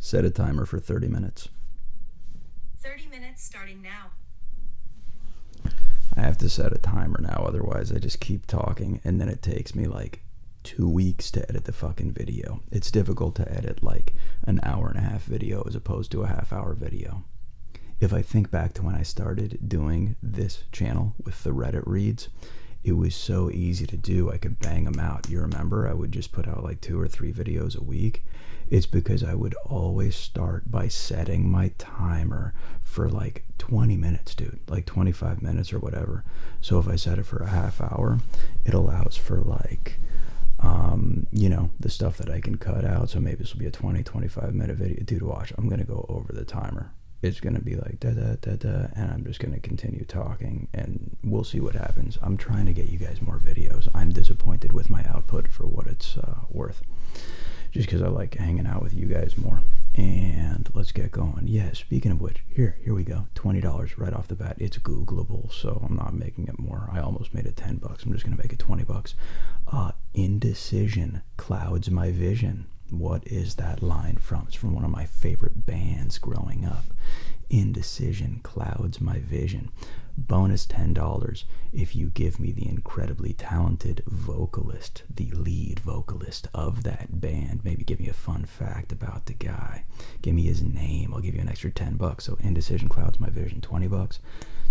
Set a timer for 30 minutes. 30 minutes starting now. I have to set a timer now, otherwise I just keep talking and then it takes me like 2 weeks to edit the fucking video. It's difficult to edit like an hour and a half video as opposed to a half-hour video. If I think back to when I started doing this channel with the Reddit reads, it was so easy to do. I could bang them out. You remember I would just put out like 2 or 3 videos a week? It's because I would always start by setting my timer for like 20 minutes, dude, like 25 minutes or whatever. So if I set it for a half hour, it allows for like, you know, the stuff that I can cut out. So maybe this will be a 20-25 minute video. Dude, watch, I'm going to go over the timer. It's going to be like da da da da, and I'm just going to continue talking and we'll see what happens. I'm trying to get you guys more videos. I'm disappointed with my output for what it's worth, just because I like hanging out with you guys more. And let's get going. Yeah, speaking of which, here we go. $20 right off the bat. It's Googleable, so I'm not making it more. I almost made it $10. I'm just going to make it $20. Indecision clouds my vision. What is that line from? It's from one of my favorite bands growing up. Indecision clouds my vision. Bonus $10 if you give me the incredibly talented vocalist, the lead vocalist of that band. Maybe give me a fun fact about the guy. Give me his name. I'll give you an extra $10. So Indecision clouds my vision, $20.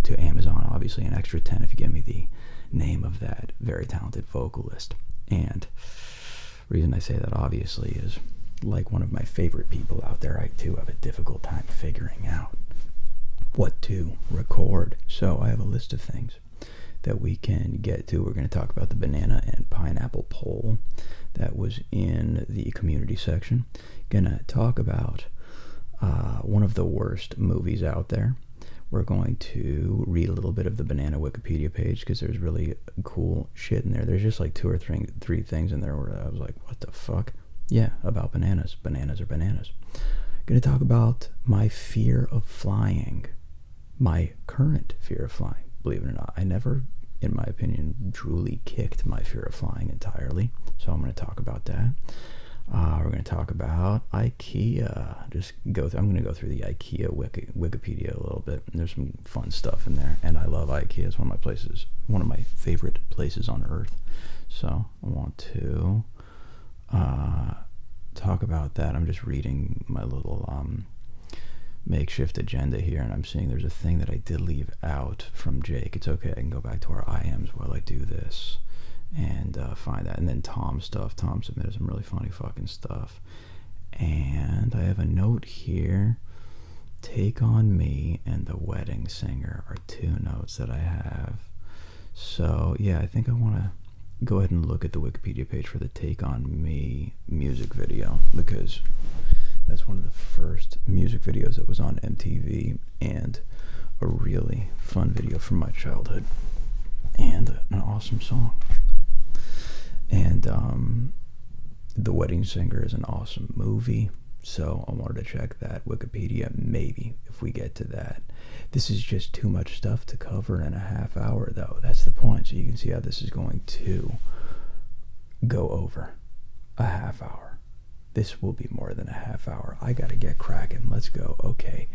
To Amazon, obviously an extra 10 if you give me the name of that very talented vocalist. And the reason I say that obviously is, like one of my favorite people out there, I too have a difficult time figuring out what to record. So I have a list of things that we can get to. We're going to talk about the banana and pineapple poll that was in the community section. Going to talk about one of the worst movies out there. We're going to read a little bit of the banana Wikipedia page because there's really cool shit in there. There's just like 2 or 3 things in there where I was like, what the fuck? Yeah, about bananas. Bananas are bananas. Going to talk about my fear of flying. My current fear of flying, believe it or not. I never, in my opinion, truly kicked my fear of flying entirely. So I'm going to talk about that. We're going to talk about IKEA. I'm going to go through the IKEA Wikipedia a little bit. There's some fun stuff in there, and I love IKEA. It's one of my favorite places on earth. So I want to talk about that. I'm just reading my little makeshift agenda here, and I'm seeing there's a thing that I did leave out from Jake. It's okay. I can go back to our IMs while I do this and find that. And then Tom's stuff. Tom submitted some really funny fucking stuff. And I have a note here. Take on Me and The Wedding Singer are 2 notes that I have. So yeah, I think I want to go ahead and look at the Wikipedia page for the Take on Me music video, because that's one of the first music videos that was on MTV and a really fun video from my childhood and an awesome song. And The Wedding Singer is an awesome movie, so I wanted to check that Wikipedia, maybe, if we get to that. This is just too much stuff to cover in a half hour, though. That's the point, so you can see how this is going to go over a half hour. This will be more than a half hour. I gotta get cracking. Let's go. Okay.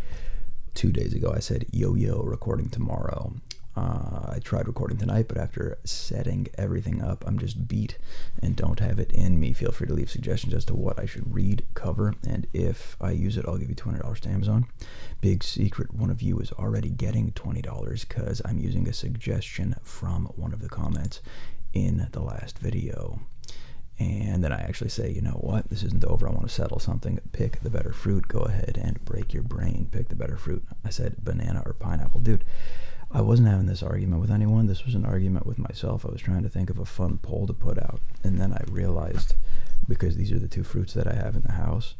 2 days ago, I said, yo, recording tomorrow. I tried recording tonight, but after setting everything up, I'm just beat and don't have it in me. Feel free to leave suggestions as to what I should read, cover, and if I use it, I'll give you $200 to Amazon. Big secret, one of you is already getting $20 because I'm using a suggestion from one of the comments in the last video. And then I actually say, you know what, this isn't over, I want to settle something. Pick the better fruit. Go ahead and break your brain. Pick the better fruit. I said banana or pineapple. Dude, I wasn't having this argument with anyone. This was an argument with myself. I was trying to think of a fun poll to put out. And then I realized, because these are the 2 fruits that I have in the house,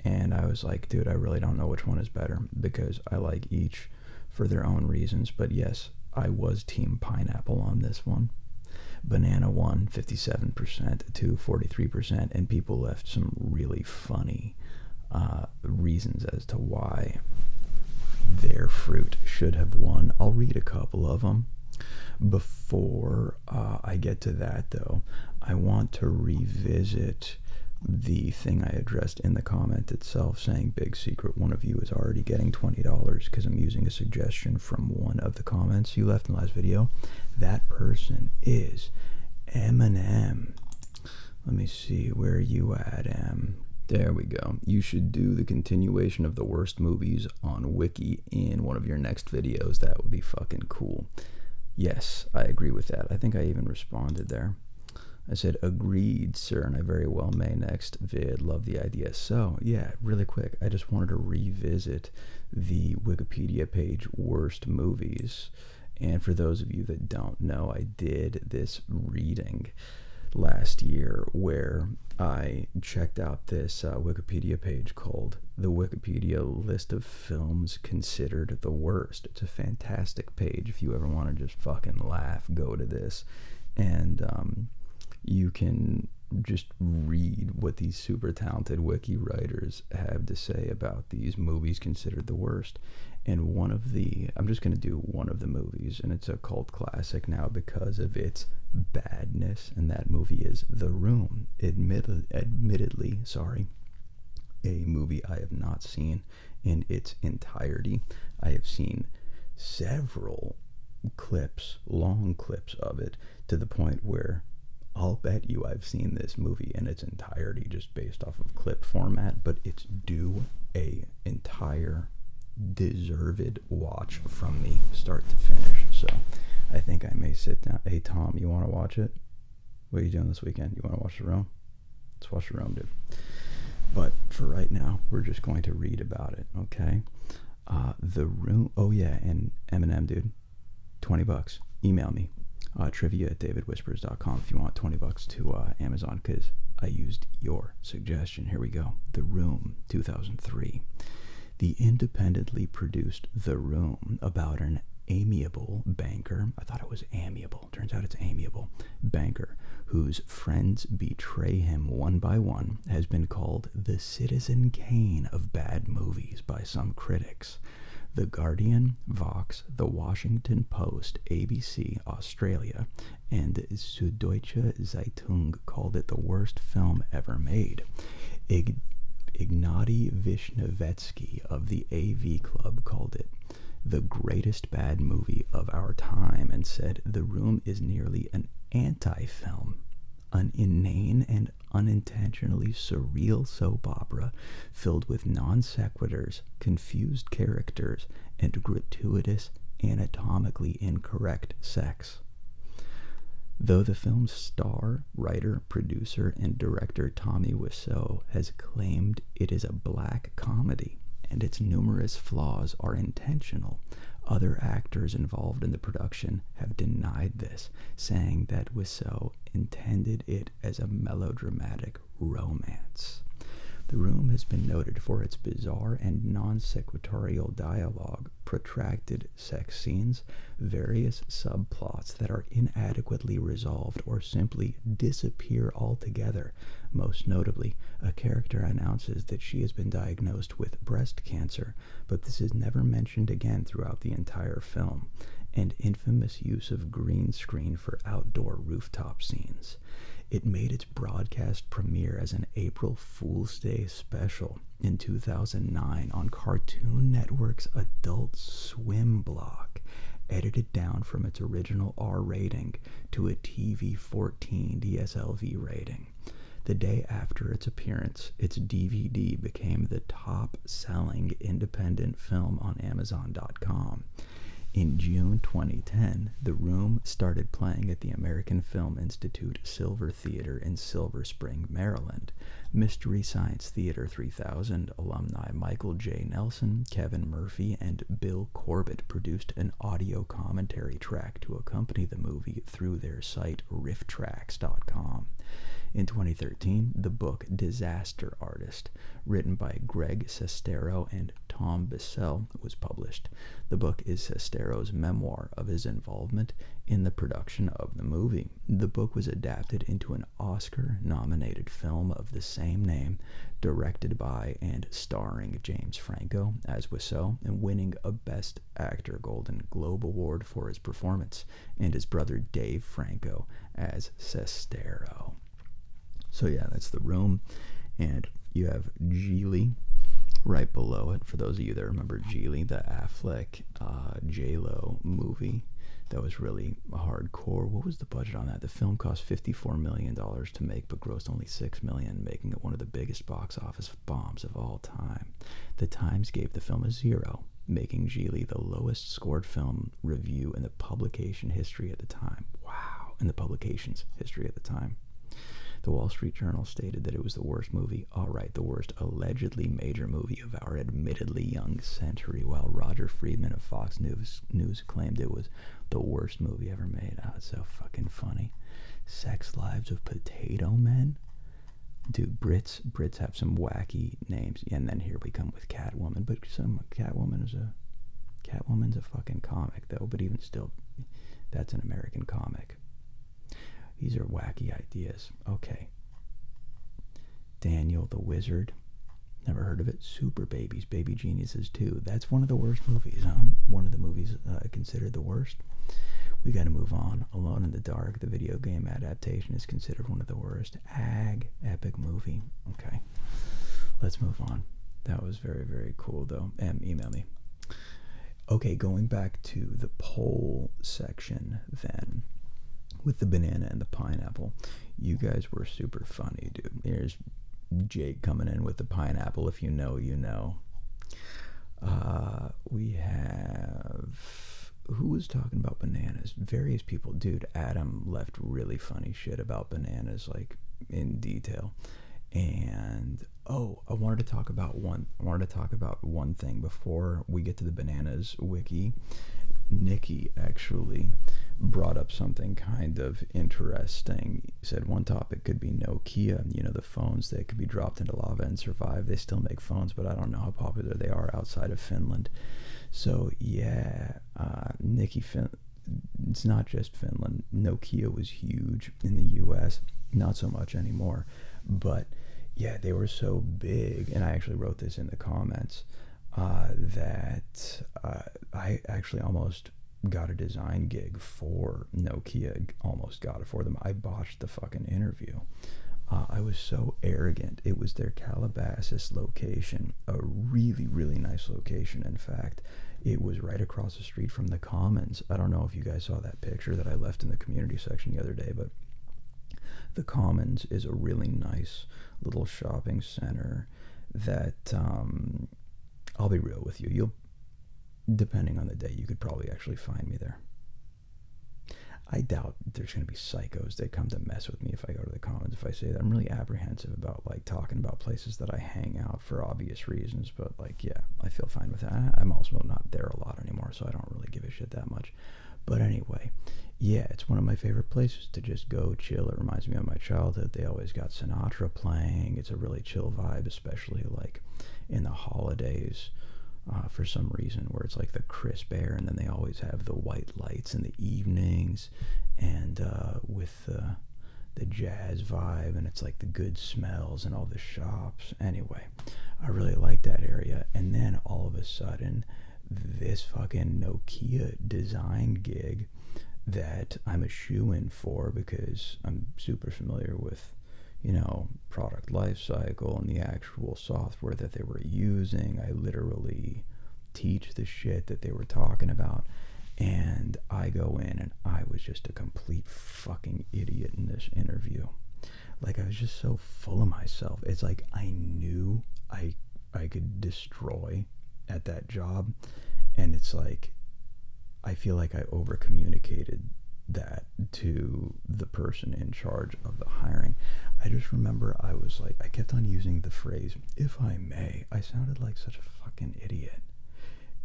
and I was like, dude, I really don't know which one is better, because I like each for their own reasons. But yes, I was team pineapple on this one. Banana won 57% to 43%, and people left some really funny reasons as to why their fruit should have won. I'll read a couple of them. Before I get to that, though, I want to revisit the thing I addressed in the comment itself saying, big secret, one of you is already getting $20 because I'm using a suggestion from one of the comments you left in the last video. That person is Eminem. Let me see, where are you at, Em? There we go. You should do the continuation of the worst movies on Wiki in one of your next videos. That would be fucking cool. Yes, I agree with that. I think I even responded there. I said, agreed, sir, and I very well may next vid. Love the idea. So, yeah, really quick, I just wanted to revisit the Wikipedia page, worst movies. And for those of you that don't know, I did this reading last year where I checked out this Wikipedia page called the Wikipedia List of Films Considered the Worst. It's a fantastic page. If you ever want to just fucking laugh, go to this. And you can just read what these super talented wiki writers have to say about these movies considered the worst. And I'm just going to do one of the movies, and it's a cult classic now because of its badness, and that movie is The Room. Admittedly, a movie I have not seen in its entirety. I have seen several clips, long clips of it, to the point where I'll bet you I've seen this movie in its entirety just based off of clip format, but it's due a entire deserved watch from me, start to finish. So I think I may sit down. Hey, Tom, you want to watch it? What are you doing this weekend? You want to watch The Room? Let's watch The Room, dude. But for right now, we're just going to read about it, okay? The Room. Oh, yeah, and Eminem, dude. $20. Email me. Trivia@davidwhispers.com if you want $20 to Amazon, because I used your suggestion. Here we go. The Room, 2003. The independently produced The Room, about an amiable banker. I thought it was amiable. Turns out it's amiable. Banker whose friends betray him one by one, has been called the Citizen Kane of bad movies by some critics. The Guardian, Vox, The Washington Post, ABC Australia, and Süddeutsche Zeitung called it the worst film ever made. Ignatiy Vishnevetsky of the AV Club called it the greatest bad movie of our time and said The Room is nearly an anti-film, an inane and unintentionally surreal soap opera filled with non sequiturs, confused characters, and gratuitous, anatomically incorrect sex. Though the film's star, writer, producer, and director Tommy Wiseau has claimed it is a black comedy and its numerous flaws are intentional, other actors involved in the production have denied this, saying that Wiseau intended it as a melodramatic romance. The Room has been noted for its bizarre and non-sequitorial dialogue, protracted sex scenes, various subplots that are inadequately resolved or simply disappear altogether. Most notably, a character announces that she has been diagnosed with breast cancer, but this is never mentioned again throughout the entire film, and infamous use of green screen for outdoor rooftop scenes. It made its broadcast premiere as an April Fool's Day special in 2009 on Cartoon Network's Adult Swim block, edited down from its original R rating to a TV-14 DSLV rating. The day after its appearance, its DVD became the top-selling independent film on Amazon.com. In June 2010, The Room started playing at the American Film Institute Silver Theater in Silver Spring, Maryland. Mystery Science Theater 3000 alumni Michael J. Nelson, Kevin Murphy, and Bill Corbett produced an audio commentary track to accompany the movie through their site rifftracks.com. In 2013, the book Disaster Artist, written by Greg Sestero and Tom Bissell, was published. The book is Sestero's memoir of his involvement in the production of the movie. The book was adapted into an Oscar-nominated film of the same name, directed by and starring James Franco as Wiseau, and winning a Best Actor Golden Globe Award for his performance, and his brother Dave Franco as Sestero. So yeah, that's The Room. And you have Geely right below it. For those of you that remember Geely, the Affleck J-Lo movie, that was really hardcore. What was the budget on that? The film cost $54 million to make, but grossed only $6 million, making it one of the biggest box office bombs of all time. The Times gave the film a 0, making Geely the lowest scored film review in the publication history at the time. Wow, in the publication's history at the time. The Wall Street Journal stated that it was the worst movie, the worst allegedly major movie of our admittedly young century, while Roger Friedman of Fox News claimed it was the worst movie ever made. Oh, it's so fucking funny. Sex Lives of Potato Men? Dude, Brits have some wacky names. And then here we come with Catwoman, but Catwoman's a fucking comic though, but even still, that's an American comic. These are wacky ideas. Okay. Daniel the Wizard. Never heard of it. Super Babies, Baby Geniuses 2. That's one of the worst movies. One of the movies considered the worst. We got to move on. Alone in the Dark, the video game adaptation, is considered one of the worst. Epic movie. Okay. Let's move on. That was very, very cool, though. Email me. Okay, going back to the poll section then. With the banana and the pineapple, you guys were super funny, dude. Here's Jake coming in with the pineapple. If you know, you know. We have, who was talking about bananas? Various people. Dude, Adam left really funny shit about bananas, like in detail. And I wanted to talk about one thing before we get to the bananas wiki. Nikki actually brought up something kind of interesting. He said one topic could be Nokia, the phones that could be dropped into lava and survive. They still make phones, but I don't know how popular they are outside of Finland. So yeah, Nikki, it's not just Finland. Nokia was huge in the US, not so much anymore, but yeah, they were so big, and I actually wrote this in the comments, that I actually almost got a design gig for Nokia, almost got it for them. I botched the fucking interview. I was so arrogant. It was their Calabasas location, a really, really nice location. In fact, it was right across the street from the Commons. I don't know if you guys saw that picture that I left in the community section the other day, but the Commons is a really nice little shopping center that, I'll be real with you, depending on the day, you could probably actually find me there. I doubt there's going to be psychos that come to mess with me if I go to the Commons if I say that. I'm really apprehensive about talking about places that I hang out for obvious reasons, but yeah, I feel fine with that. I'm also not there a lot anymore, so I don't really give a shit that much. But anyway, yeah, it's one of my favorite places to just go chill. It reminds me of my childhood. They always got Sinatra playing. It's a really chill vibe, especially in the holidays. For some reason, where it's the crisp air, and then they always have the white lights in the evenings, and with the jazz vibe, and it's the good smells and all the shops. Anyway, I really like that area. And then all of a sudden, this fucking Nokia design gig that I'm a shoo-in for because I'm super familiar with product life cycle and the actual software that they were using. I literally teach the shit that they were talking about, and I go in and I was just a complete fucking idiot in this interview. I was just so full of myself. It's I knew I could destroy at that job, and it's I feel I over communicated that to the person in charge of the hiring. I just remember I was I kept on using the phrase, if I may. I sounded like such a fucking idiot.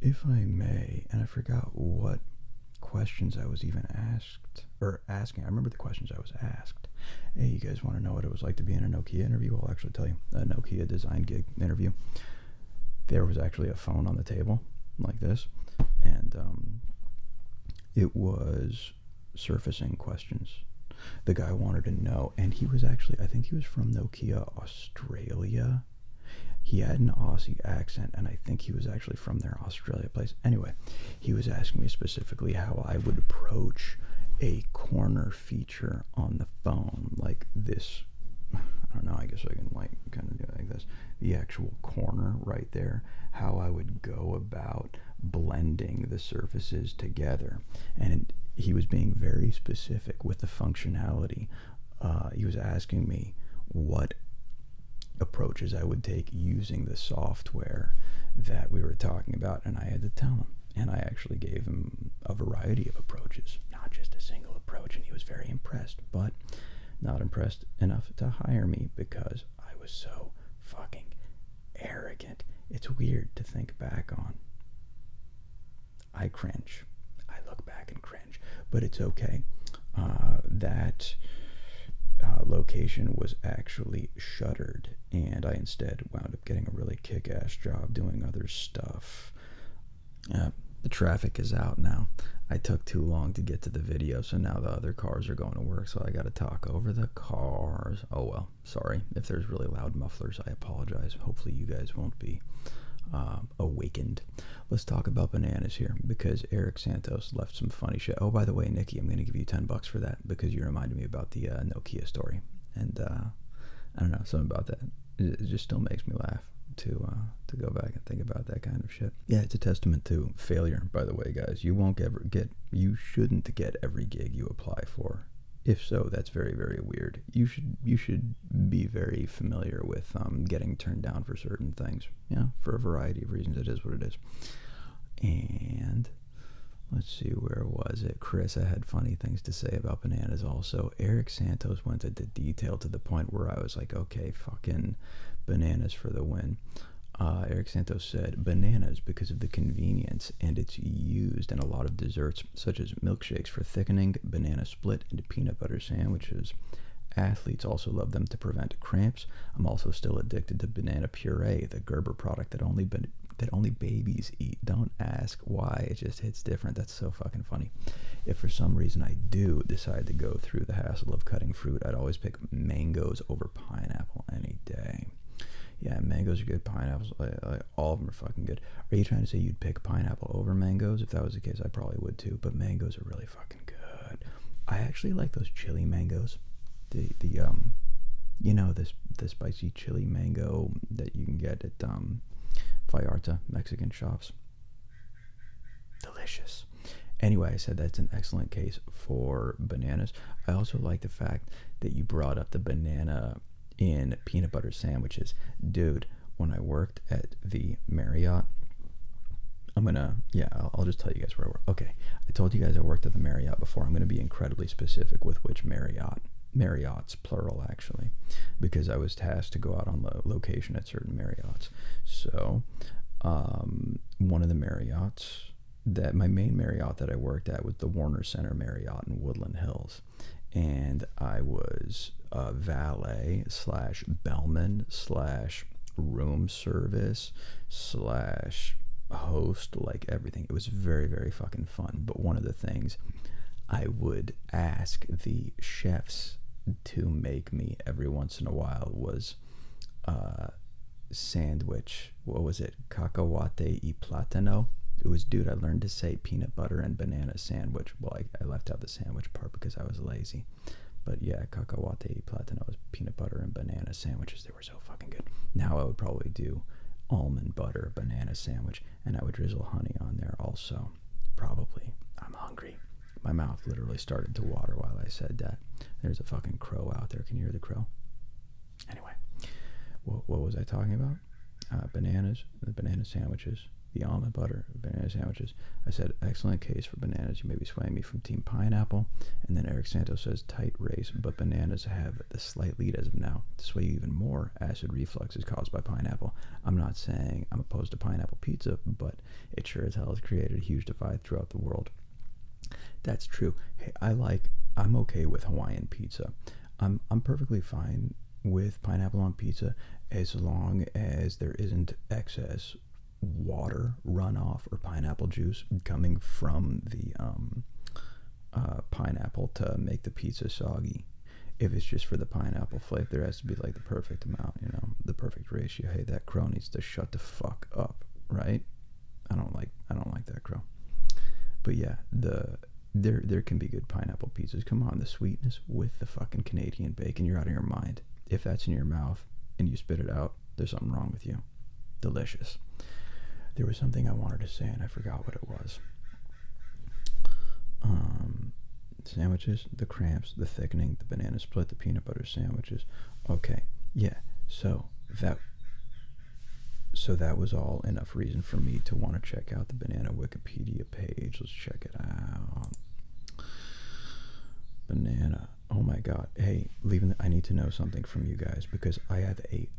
If I may, and I forgot what questions I was even asking. I remember the questions I was asked. Hey, you guys want to know what it was like to be in a Nokia interview? I'll actually tell you. A Nokia design gig interview. There was actually a phone on the table like this, and it was surfacing questions. The guy wanted to know, and he was actually, I think he was from Nokia Australia. He had an Aussie accent, and I think he was actually from their Australia place. Anyway, he was asking me specifically how I would approach a corner feature on the phone, like this. I don't know, I guess I can like kind of do it like this. The actual corner right there, how I would go about blending the surfaces together. And he was being very specific with the functionality. He was asking me what approaches I would take using the software that we were talking about, and I had to tell him. And I actually gave him a variety of approaches, not just a single approach, and he was very impressed, but not impressed enough to hire me because I was so fucking arrogant. It's weird to think back on. I cringe. I look back and cringe, but it's okay. That location was actually shuttered, and I instead wound up getting a really kick-ass job doing other stuff. The traffic is out now. I took too long to get to the video, so now the other cars are going to work, so I gotta talk over the cars. Oh well, sorry. If there's really loud mufflers, I apologize. Hopefully you guys won't be awakened. Let's talk about bananas here, because Eric Santos left some funny shit. Oh, by the way, Nikki, I'm going to give you $10 for that, because you reminded me about the Nokia story. And I don't know, something about that. It just still makes me laugh to go back and think about that kind of shit. Yeah, it's a testament to failure, by the way, guys. You shouldn't get every gig you apply for. If so, that's very, very weird. You should be very familiar with getting turned down for certain things. Yeah, for a variety of reasons. It is what it is. And let's see, where was it? Chris, I had funny things to say about bananas also. Eric Santos went into detail to the point where I was like, okay, fucking bananas for the win. Eric Santos said, bananas because of the convenience, and it's used in a lot of desserts, such as milkshakes for thickening, banana split into peanut butter sandwiches. Athletes also love them to prevent cramps. I'm also still addicted to banana puree, the Gerber product that only babies eat. Don't ask why, it just hits different. That's so fucking funny. If for some reason I do decide to go through the hassle of cutting fruit, I'd always pick mangoes over pineapple any day. Yeah, mangoes are good. Pineapples, all of them are fucking good. Are you trying to say you'd pick pineapple over mangoes? If that was the case, I probably would too. But mangoes are really fucking good. I actually like those chili mangoes. The spicy chili mango that you can get at Vallarta Mexican shops. Delicious. Anyway, I said that's an excellent case for bananas. I also like the fact that you brought up the banana in peanut butter sandwiches. Dude, when I worked at the Marriott, I'll just tell you guys where I work. Okay, I told you guys I worked at the Marriott before. I'm going to be incredibly specific with which Marriotts, plural actually, because I was tasked to go out on location at certain Marriotts. So, one of the Marriotts, my main Marriott that I worked at was the Warner Center Marriott in Woodland Hills. And I was valet / bellman / room service / host, like everything. It was very, very fucking fun. But one of the things I would ask the chefs to make me every once in a while was sandwich. What was it? Cacahuate y plátano. It was, dude, I learned to say peanut butter and banana sandwich. Well, I left out the sandwich part because I was lazy. But yeah, cacahuate y plátano was peanut butter and banana sandwiches. They were so fucking good. Now I would probably do almond butter banana sandwich, and I would drizzle honey on there also. Probably. I'm hungry. My mouth literally started to water while I said that. There's a fucking crow out there. Can you hear the crow? Anyway, what was I talking about? Bananas, the banana sandwiches, the almond butter banana sandwiches. I said, excellent case for bananas. You may be swaying me from Team Pineapple. And then Eric Santos says, tight race, but bananas have the slight lead as of now. To sway you even more, acid reflux is caused by pineapple. I'm not saying I'm opposed to pineapple pizza, but it sure as hell has created a huge divide throughout the world. That's true. Hey, I'm okay with Hawaiian pizza. I'm perfectly fine with pineapple on pizza as long as there isn't excess water runoff or pineapple juice coming from the pineapple to make the pizza soggy. If it's just for the pineapple flavor, there has to be like the perfect amount, the perfect ratio. Hey, that crow needs to shut the fuck up, right? I don't like that crow. But yeah, there can be good pineapple pizzas. Come on, the sweetness with the fucking Canadian bacon, you're out of your mind. If that's in your mouth and you spit it out, there's something wrong with you. Delicious. There was something I wanted to say and I forgot what it was. Sandwiches, the cramps, the thickening, the banana split, the peanut butter sandwiches. Okay, yeah. So that was all enough reason for me to want to check out the banana Wikipedia page. Let's check it out. Banana. Oh my god. Hey, I need to know something from you guys because I have a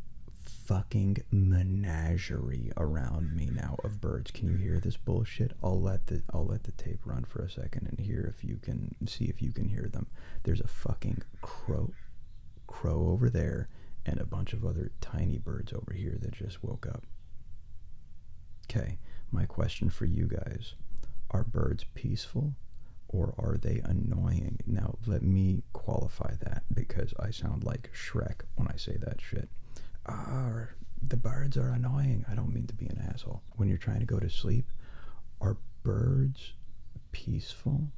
fucking menagerie around me now of birds. Can you hear this bullshit? I'll let the tape run for a second and hear if you can see if you can hear them. There's a fucking crow over there and a bunch of other tiny birds over here that just woke up. Okay, my question for you guys: are birds peaceful or are they annoying? Now let me qualify that because I sound like Shrek when I say that shit. The birds are annoying. I don't mean to be an asshole. When you're trying to go to sleep, are birds peaceful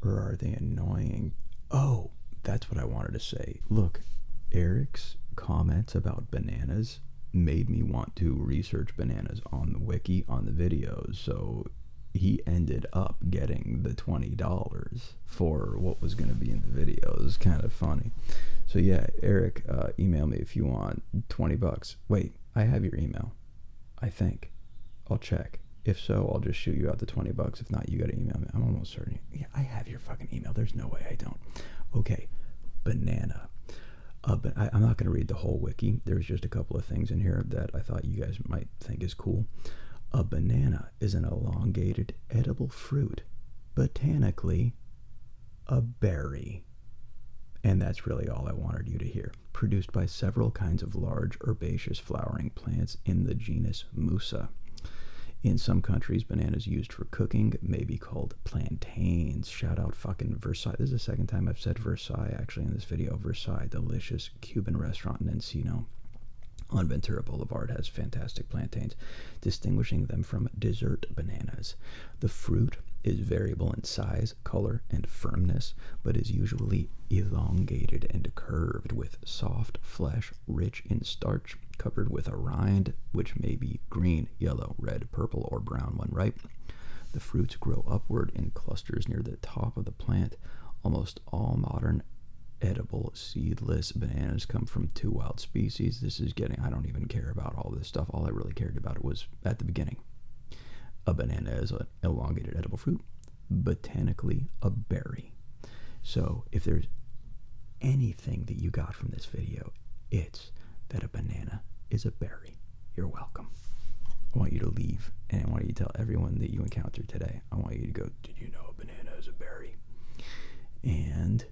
or are they annoying? Oh, that's what I wanted to say. Look, Eric's comments about bananas made me want to research bananas on the wiki, on the videos, so he ended up getting the $20 for what was going to be in the video. It was kind of funny. So yeah, Eric, email me if you want $20. Wait, I have your email, I think. I'll check. If so, I'll just shoot you out the $20. If not, you gotta email me. I'm almost certain. Yeah, I have your fucking email. There's no way I don't. Okay, banana. But I'm not gonna read the whole wiki. There's just a couple of things in here that I thought you guys might think is cool. A banana is an elongated edible fruit, botanically a berry. And that's really all I wanted you to hear. Produced by several kinds of large herbaceous flowering plants in the genus Musa. In some countries, bananas used for cooking may be called plantains. Shout out fucking Versailles. This is the second time I've said Versailles actually in this video. Versailles, delicious Cuban restaurant in Encino on Ventura Boulevard, has fantastic plantains, distinguishing them from dessert bananas. The fruit is variable in size, color, and firmness, but is usually elongated and curved with soft flesh, rich in starch, covered with a rind, which may be green, yellow, red, purple, or brown when ripe. The fruits grow upward in clusters near the top of the plant. Almost all modern edible seedless bananas come from 2 wild species. This is getting, I don't even care about all this stuff. All I really cared about was at the beginning. A banana is an elongated edible fruit, botanically a berry. So if there's anything that you got from this video, it's that a banana is a berry. You're welcome. I want you to leave and I want you to tell everyone that you encountered today. I want you to go, did you know a banana is a berry? And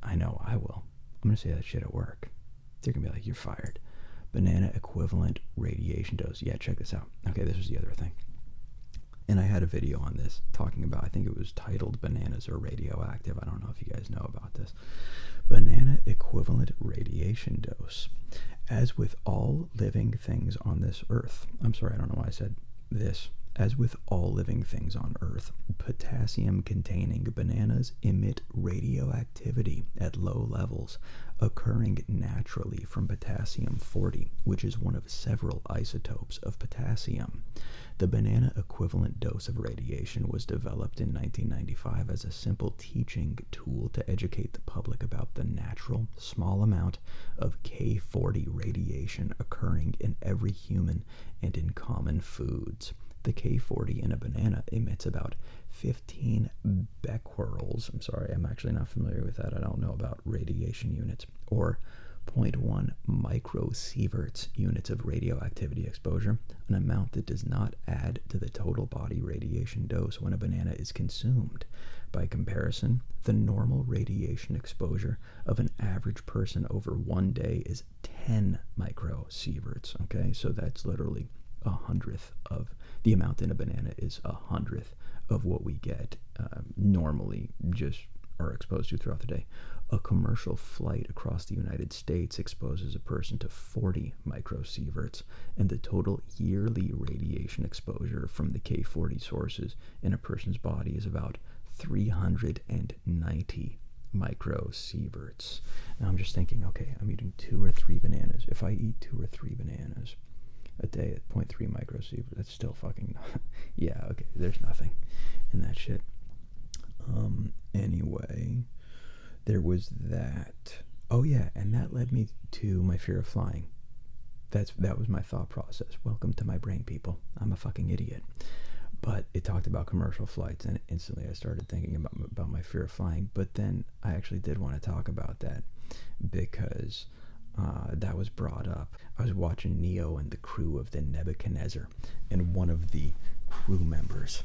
I know I will. I'm going to say that shit at work. They're going to be like, you're fired. Banana equivalent radiation dose. Yeah, check this out. Okay, this was the other thing. And I had a video on this talking about, I think it was titled Bananas Are Radioactive. I don't know if you guys know about this. Banana equivalent radiation dose. As with all living things on this earth. I'm sorry, I don't know why I said this. As with all living things on Earth, potassium-containing bananas emit radioactivity at low levels, occurring naturally from potassium-40, which is one of several isotopes of potassium. The banana equivalent dose of radiation was developed in 1995 as a simple teaching tool to educate the public about the natural, small amount of K40 radiation occurring in every human and in common foods. The K40 in a banana emits about 15 becquerels. I'm sorry, I'm actually not familiar with that. I don't know about radiation units. Or 0.1 microsieverts units of radioactivity exposure, an amount that does not add to the total body radiation dose when a banana is consumed. By comparison, the normal radiation exposure of an average person over 1 day is 10 microsieverts. Okay, so that's literally 100th of the amount in a banana is 100th of what we get normally just are exposed to throughout the day. A commercial flight across the United States exposes a person to 40 microsieverts, and the total yearly radiation exposure from the K40 sources in a person's body is about 390 microsieverts. Now I'm just thinking, okay, I'm eating 2 or 3 bananas. If I eat 2 or 3 bananas a day at 0.3 microsieverts, that's still fucking yeah, okay, there's nothing in that shit. Anyway, there was that. Oh yeah, and that led me to my fear of flying. That was my thought process. Welcome to my brain, people. I'm a fucking idiot. But it talked about commercial flights, and instantly I started thinking about my fear of flying. But then I actually did want to talk about that because that was brought up. I was watching Neo and the crew of the Nebuchadnezzar, and one of the crew members,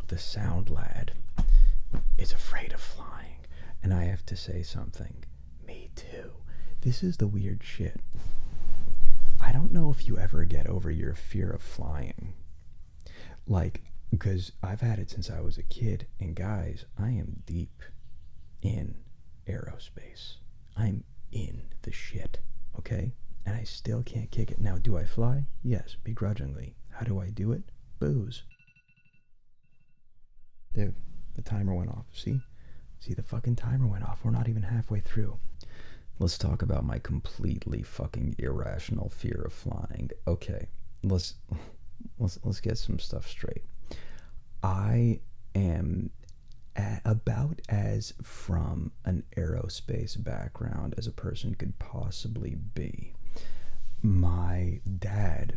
the sound lad, is afraid of flying. And I have to say something. Me too. This is the weird shit. I don't know if you ever get over your fear of flying. Like, because I've had it since I was a kid, and guys, I am deep in aerospace. I'm in the shit, okay? And I still can't kick it. Now, do I fly? Yes, begrudgingly. How do I do it? Booze. Dude, the timer went off. See, the fucking timer went off. We're not even halfway through. Let's talk about my completely fucking irrational fear of flying. Okay, let's get some stuff straight. I am about as from an aerospace background as a person could possibly be. My dad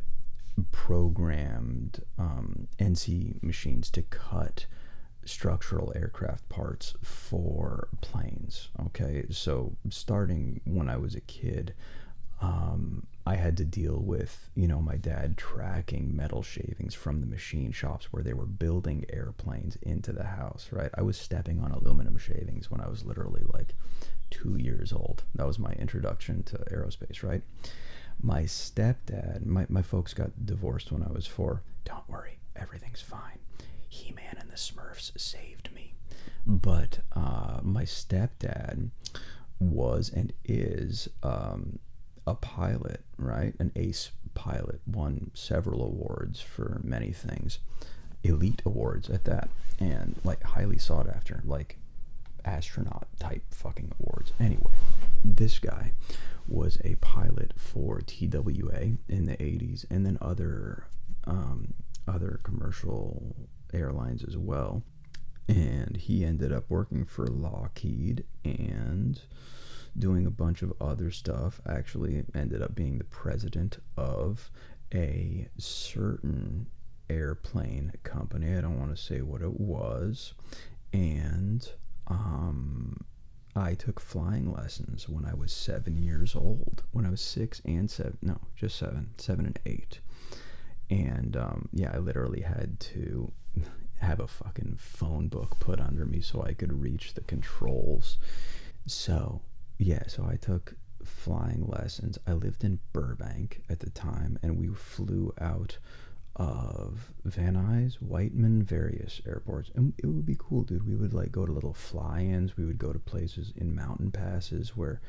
programmed NC machines to cut structural aircraft parts for planes. Okay, so starting when I was a kid, I had to deal with, my dad tracking metal shavings from the machine shops where they were building airplanes into the house, right? I was stepping on aluminum shavings when I was literally like 2 years old. That was my introduction to aerospace, right? My stepdad, my folks got divorced when I was 4. Don't worry, everything's fine. He-Man and the Smurfs saved me. But my stepdad was and is a pilot, right? An ace pilot, won several awards for many things, elite awards at that, and like highly sought after, like astronaut type fucking awards. Anyway, this guy was a pilot for TWA in the 80s, and then other commercial airlines as well. And he ended up working for Lockheed and doing a bunch of other stuff. Actually ended up being the president of a certain airplane company. I don't want to say what it was. And I took flying lessons when I was 7 years old. When I was 6 and 7, no, just 7 and 8. And yeah, I literally had to have a fucking phone book put under me so I could reach the controls. So yeah, so I took flying lessons. I lived in Burbank at the time, and we flew out of Van Nuys, Whiteman, various airports, and it would be cool, dude. We would like go to little fly-ins. We would go to places in mountain passes where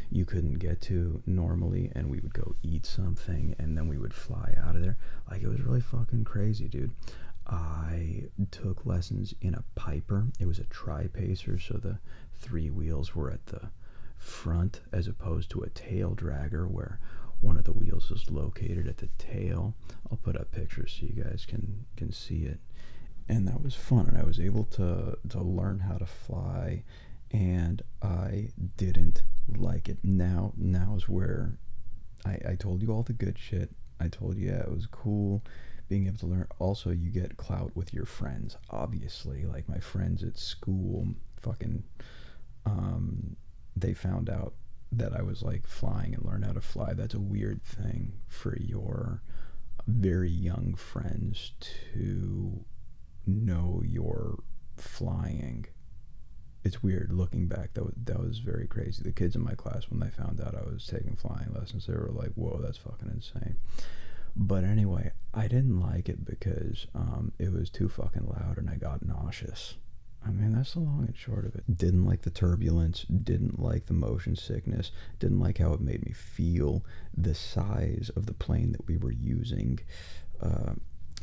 you couldn't get to normally, and we would go eat something, and then we would fly out of there. Like, it was really fucking crazy, dude. I took lessons in a Piper. It was a tri-pacer, so the 3 wheels were at the front as opposed to a tail dragger where one of the wheels is located at the tail. I'll put up pictures so you guys can see it. And that was fun, and I was able to learn how to fly, and I didn't like it. Now is where I told you all the good shit. I told you, yeah, it was cool being able to learn. Also, you get clout with your friends, obviously. Like my friends at school, fucking they found out that I was like flying and learned how to fly. That's a weird thing for your very young friends to know you're flying. It's weird looking back. That was very crazy. The kids in my class, when they found out I was taking flying lessons, they were like, whoa, that's fucking insane. But anyway, I didn't like it because it was too fucking loud and I got nauseous. I mean, that's the long and short of it. Didn't like the turbulence, didn't like the motion sickness, didn't like how it made me feel. The size of the plane that we were using,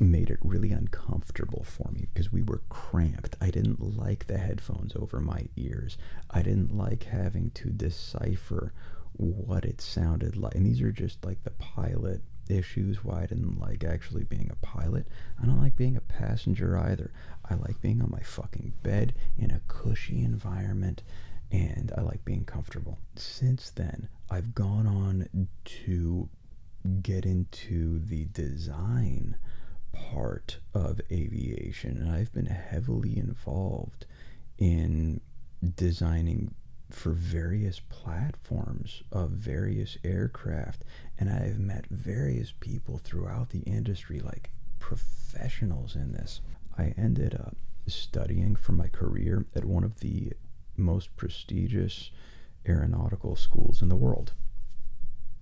made it really uncomfortable for me because we were cramped. I didn't like the headphones over my ears. I didn't like having to decipher what it sounded like. And these are just like the pilot issues, why I didn't like actually being a pilot. I don't like being a passenger either. I like being on my fucking bed in a cushy environment, and I like being comfortable. Since then, I've gone on to get into the design part of aviation, and I've been heavily involved in designing for various platforms of various aircraft, and I've met various people throughout the industry, like professionals in this. I ended up studying for my career at one of the most prestigious aeronautical schools in the world.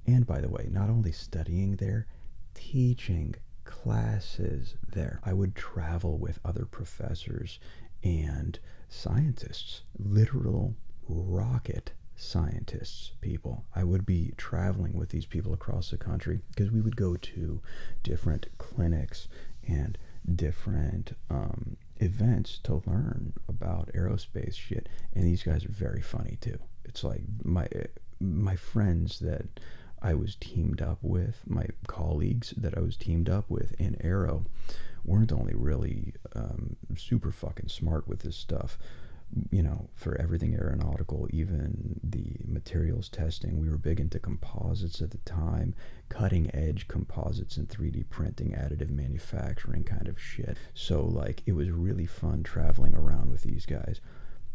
And by the way, not only studying there, teaching classes there. I would travel with other professors and scientists, literal rocket scientists, people. I would be traveling with these people across the country because we would go to different clinics and different events to learn about aerospace shit. And these guys are very funny too. It's like my friends that I was teamed up with, my colleagues that I was teamed up with in Aero, weren't only really super fucking smart with this stuff, you know, for everything aeronautical, even the materials testing. We were big into composites at the time, cutting edge composites and 3D printing, additive manufacturing kind of shit. So, like, it was really fun traveling around with these guys.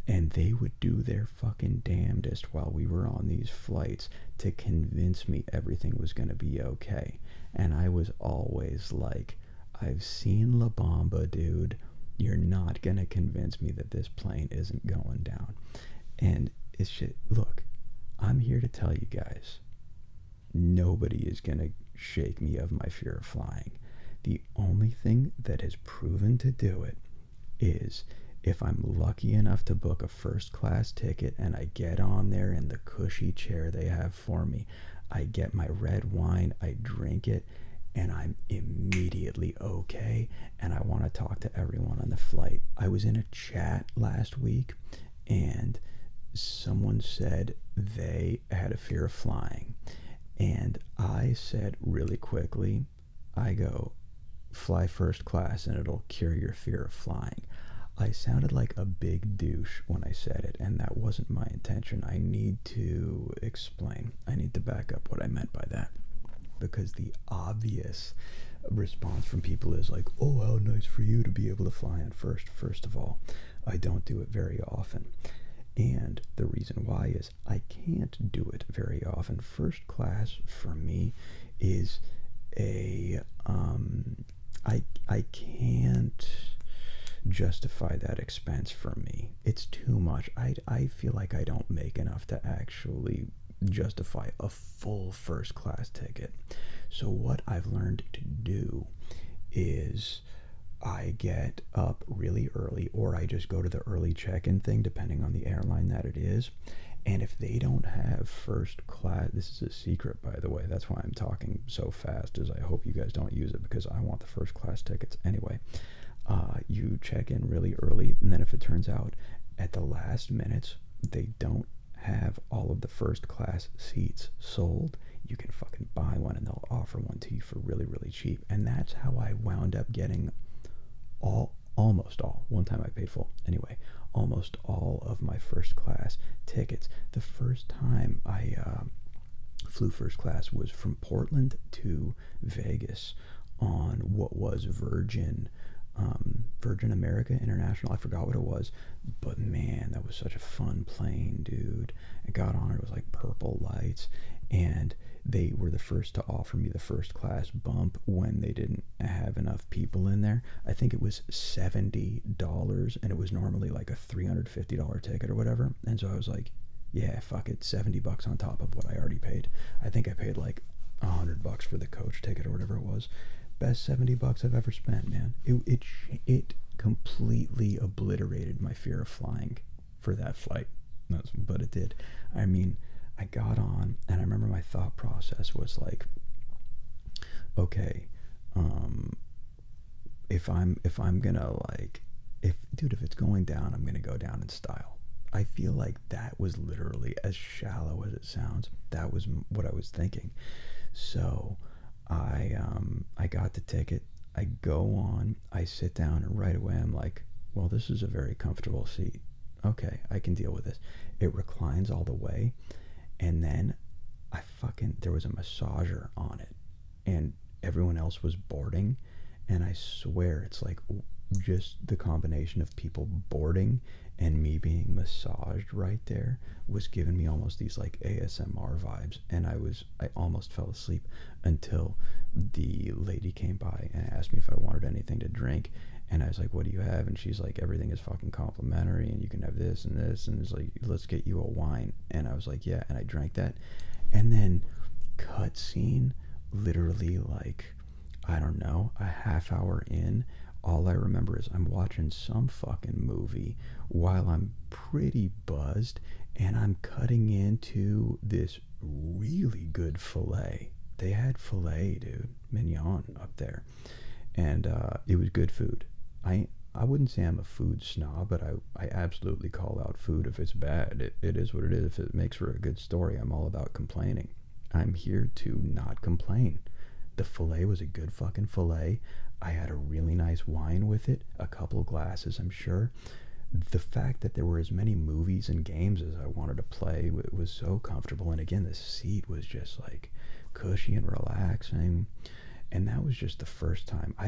And they would do their fucking damnedest while we were on these flights to convince me everything was going to be okay. And I was always like, I've seen La Bamba, dude. You're not going to convince me that this plane isn't going down. And it's shit. Look, I'm here to tell you guys, nobody is going to shake me of my fear of flying. The only thing that has proven to do it is if I'm lucky enough to book a first class ticket and I get on there in the cushy chair they have for me, I get my red wine, I drink it, and I'm immediately okay, and I want to talk to everyone on the flight. I was in a chat last week, and someone said they had a fear of flying, and I said really quickly, I go, fly first class and it'll cure your fear of flying. I sounded like a big douche when I said it, and that wasn't my intention. I need to explain. I need to back up what I meant by that. Because the obvious response from people is like, oh, how nice for you to be able to fly on first. First of all, I don't do it very often. And the reason why is I can't do it very often. First class for me is I can't justify that expense for me. It's too much. I feel like I don't make enough to actually justify a full first class ticket. So what I've learned to do is I get up really early, or I just go to the early check-in thing depending on the airline that it is. And if they don't have first class, this is a secret, by the way, that's why I'm talking so fast, is I hope you guys don't use it because I want the first class tickets anyway. You check in really early, and then if it turns out at the last minute they don't have all of the first class seats sold, you can fucking buy one and they'll offer one to you for really, really cheap. And that's how I wound up getting almost all, one time I paid full anyway, almost all of my first class tickets. The first time I flew first class was from Portland to Vegas on what was Virgin America International. I forgot what it was, but man, that was such a fun plane, dude. I got on it was like purple lights, and they were the first to offer me the first class bump when they didn't have enough people in there. I think it was $70, and it was normally like a $350 ticket or whatever. And so I was like, yeah, fuck it, $70 on top of what I already paid. I think I paid like $100 for the coach ticket or whatever it was. Best $70 I've ever spent, man. It completely obliterated my fear of flying for that flight. But it did. I mean, I got on, and I remember my thought process was like, okay, if I'm gonna like, if dude, if it's going down, I'm gonna go down in style. I feel like that was literally, as shallow as it sounds, that was what I was thinking. So I got the ticket. I go on. I sit down, and right away I'm like, well, this is a very comfortable seat. Okay, I can deal with this. It reclines all the way, and then there was a massager on it, and everyone else was boarding, and I swear it's like just the combination of people boarding and me being massaged right there was giving me almost these like ASMR vibes, and I almost fell asleep until the lady came by and asked me if I wanted anything to drink, and I was like, what do you have? And she's like, everything is fucking complimentary, and you can have this and this, and it's like, let's get you a wine. And I was like, yeah, and I drank that. And then cut scene, literally like, I don't know, a half hour in, all I remember is I'm watching some fucking movie while I'm pretty buzzed, and I'm cutting into this really good filet. They had filet, dude, mignon up there, and it was good food. I wouldn't say I'm a food snob, but I absolutely call out food if it's bad. It is what it is. If it makes for a good story, I'm all about complaining. I'm here to not complain. The filet was a good fucking filet. I had a really nice wine with it, a couple of glasses, I'm sure. The fact that there were as many movies and games as I wanted to play was so comfortable. And again, the seat was just like cushy and relaxing. And that was just the first time. I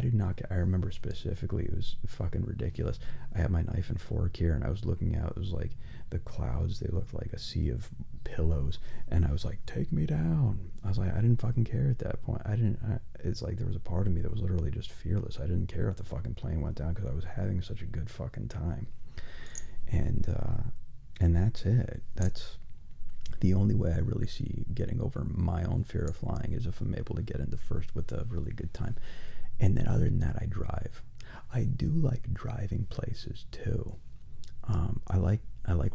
remember specifically, it was fucking ridiculous. I had my knife and fork here, and I was looking out. It was like the clouds, they looked like a sea of pillows. And I was like, take me down. I was like, I didn't fucking care at that point. It's like there was a part of me that was literally just fearless. I didn't care if the fucking plane went down because I was having such a good fucking time. And that's it. That's the only way I really see getting over my own fear of flying is if I'm able to get into first with a really good time. And then other than that, I drive. I do like driving places too. I like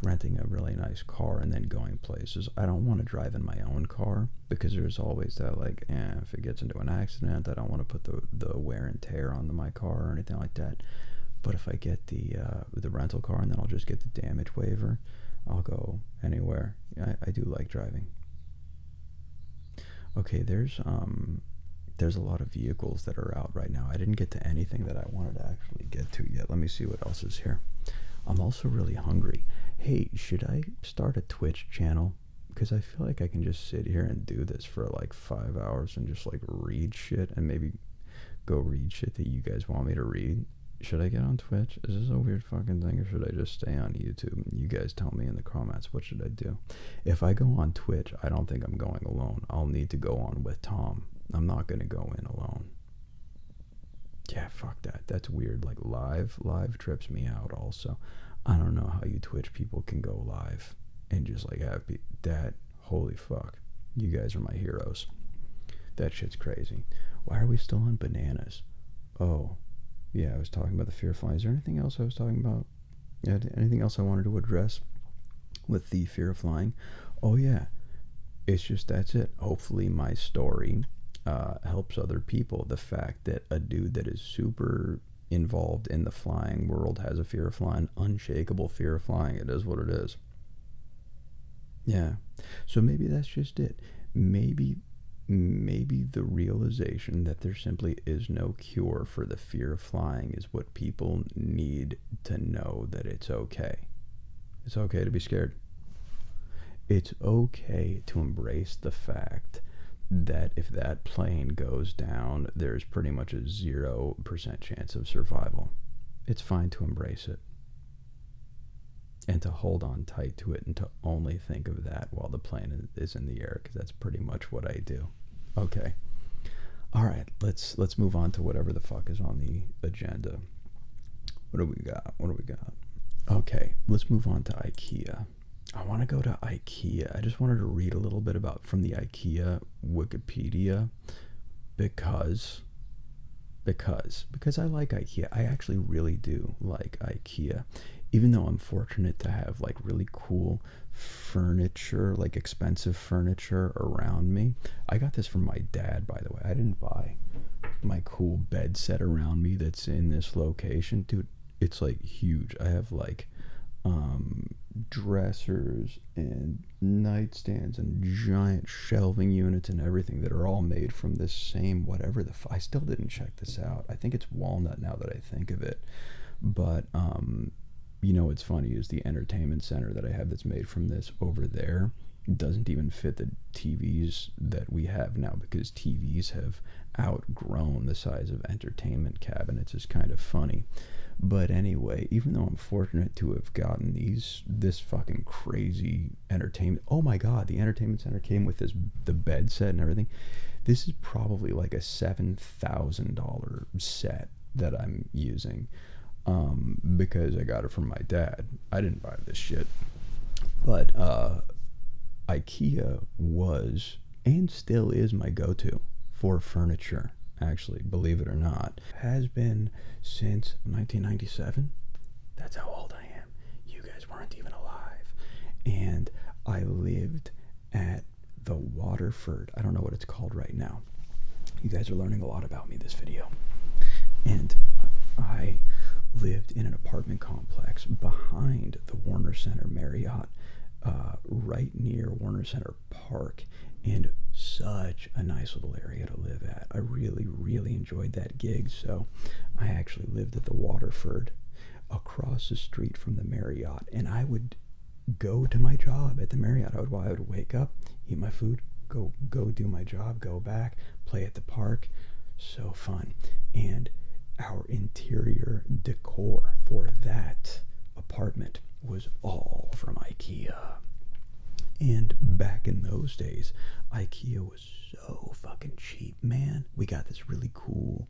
renting a really nice car and then going places. I don't want to drive in my own car because there's always that like, if it gets into an accident, I don't want to put the wear and tear on my car or anything like that. But if I get the rental car and then I'll just get the damage waiver, I'll go anywhere. I do like driving. Okay, there's a lot of vehicles that are out right now. I didn't get to anything that I wanted to actually get to yet. Let me see what else is here. I'm also really hungry. Hey, should I start a Twitch channel? Because I feel like I can just sit here and do this for like 5 hours and just like read shit and maybe go read shit that you guys want me to read. Should I get on Twitch? Is this a weird fucking thing, or should I just stay on YouTube? You guys tell me in the comments, what should I do? If I go on Twitch, I don't think I'm going alone. I'll need to go on with Tom. I'm not going to go in alone. Yeah, fuck that. That's weird. Like live trips me out also. I don't know how you Twitch people can go live and just like have that. Holy fuck. You guys are my heroes. That shit's crazy. Why are we still on bananas? Oh. Yeah, I was talking about the fear of flying. Is there anything else I was talking about? Yeah, anything else I wanted to address with the fear of flying? Oh, yeah. It's just, that's it. Hopefully my story helps other people. The fact that a dude that is super involved in the flying world has a fear of flying, unshakable fear of flying. It is what it is. Yeah. So maybe that's just it. Maybe the realization that there simply is no cure for the fear of flying is what people need to know, that it's okay. It's okay to be scared. It's okay to embrace the fact that if that plane goes down, there's pretty much a 0% chance of survival. It's fine to embrace it. And to hold on tight to it and to only think of that while the plane is in the air, because that's pretty much what I do. Okay. All right, let's move on to whatever the fuck is on the agenda. What do we got? Okay, let's move on to IKEA. I want to go to IKEA. I just wanted to read a little bit about from the IKEA Wikipedia because I like IKEA. I actually really do like IKEA. Even though I'm fortunate to have like really cool furniture, like expensive furniture around me. I got this from my dad, by the way. I didn't buy my cool bed set around me that's in this location, dude. It's like huge. I have like dressers and nightstands and giant shelving units and everything that are all made from this same whatever I still didn't check this out. I think it's walnut now that I think of it. But you know what's funny is the entertainment center that I have that's made from this over there doesn't even fit the TVs that we have now, because TVs have outgrown the size of entertainment cabinets. Is kind of funny. But anyway, even though I'm fortunate to have gotten this fucking crazy entertainment, oh my god, the entertainment center came with the bed set and everything. This is probably like a $7,000 set that I'm using, because I got it from my dad. I didn't buy this shit. But IKEA was and still is my go-to for furniture. Actually, believe it or not, has been since 1997. That's how old I am. You guys weren't even alive. And I lived at the Waterford. I don't know what it's called right now. You guys are learning a lot about me this video. And I lived in an apartment complex behind the Warner Center Marriott, right near Warner Center Park, and such a nice little area to live at. I really, really enjoyed that gig. So I actually lived at the Waterford across the street from the Marriott, and I would go to my job at the Marriott. I would wake up, eat my food, go do my job, go back, play at the park. So fun. And our interior decor for that apartment was all from IKEA. And back in those days, IKEA was so fucking cheap, man. We got this really cool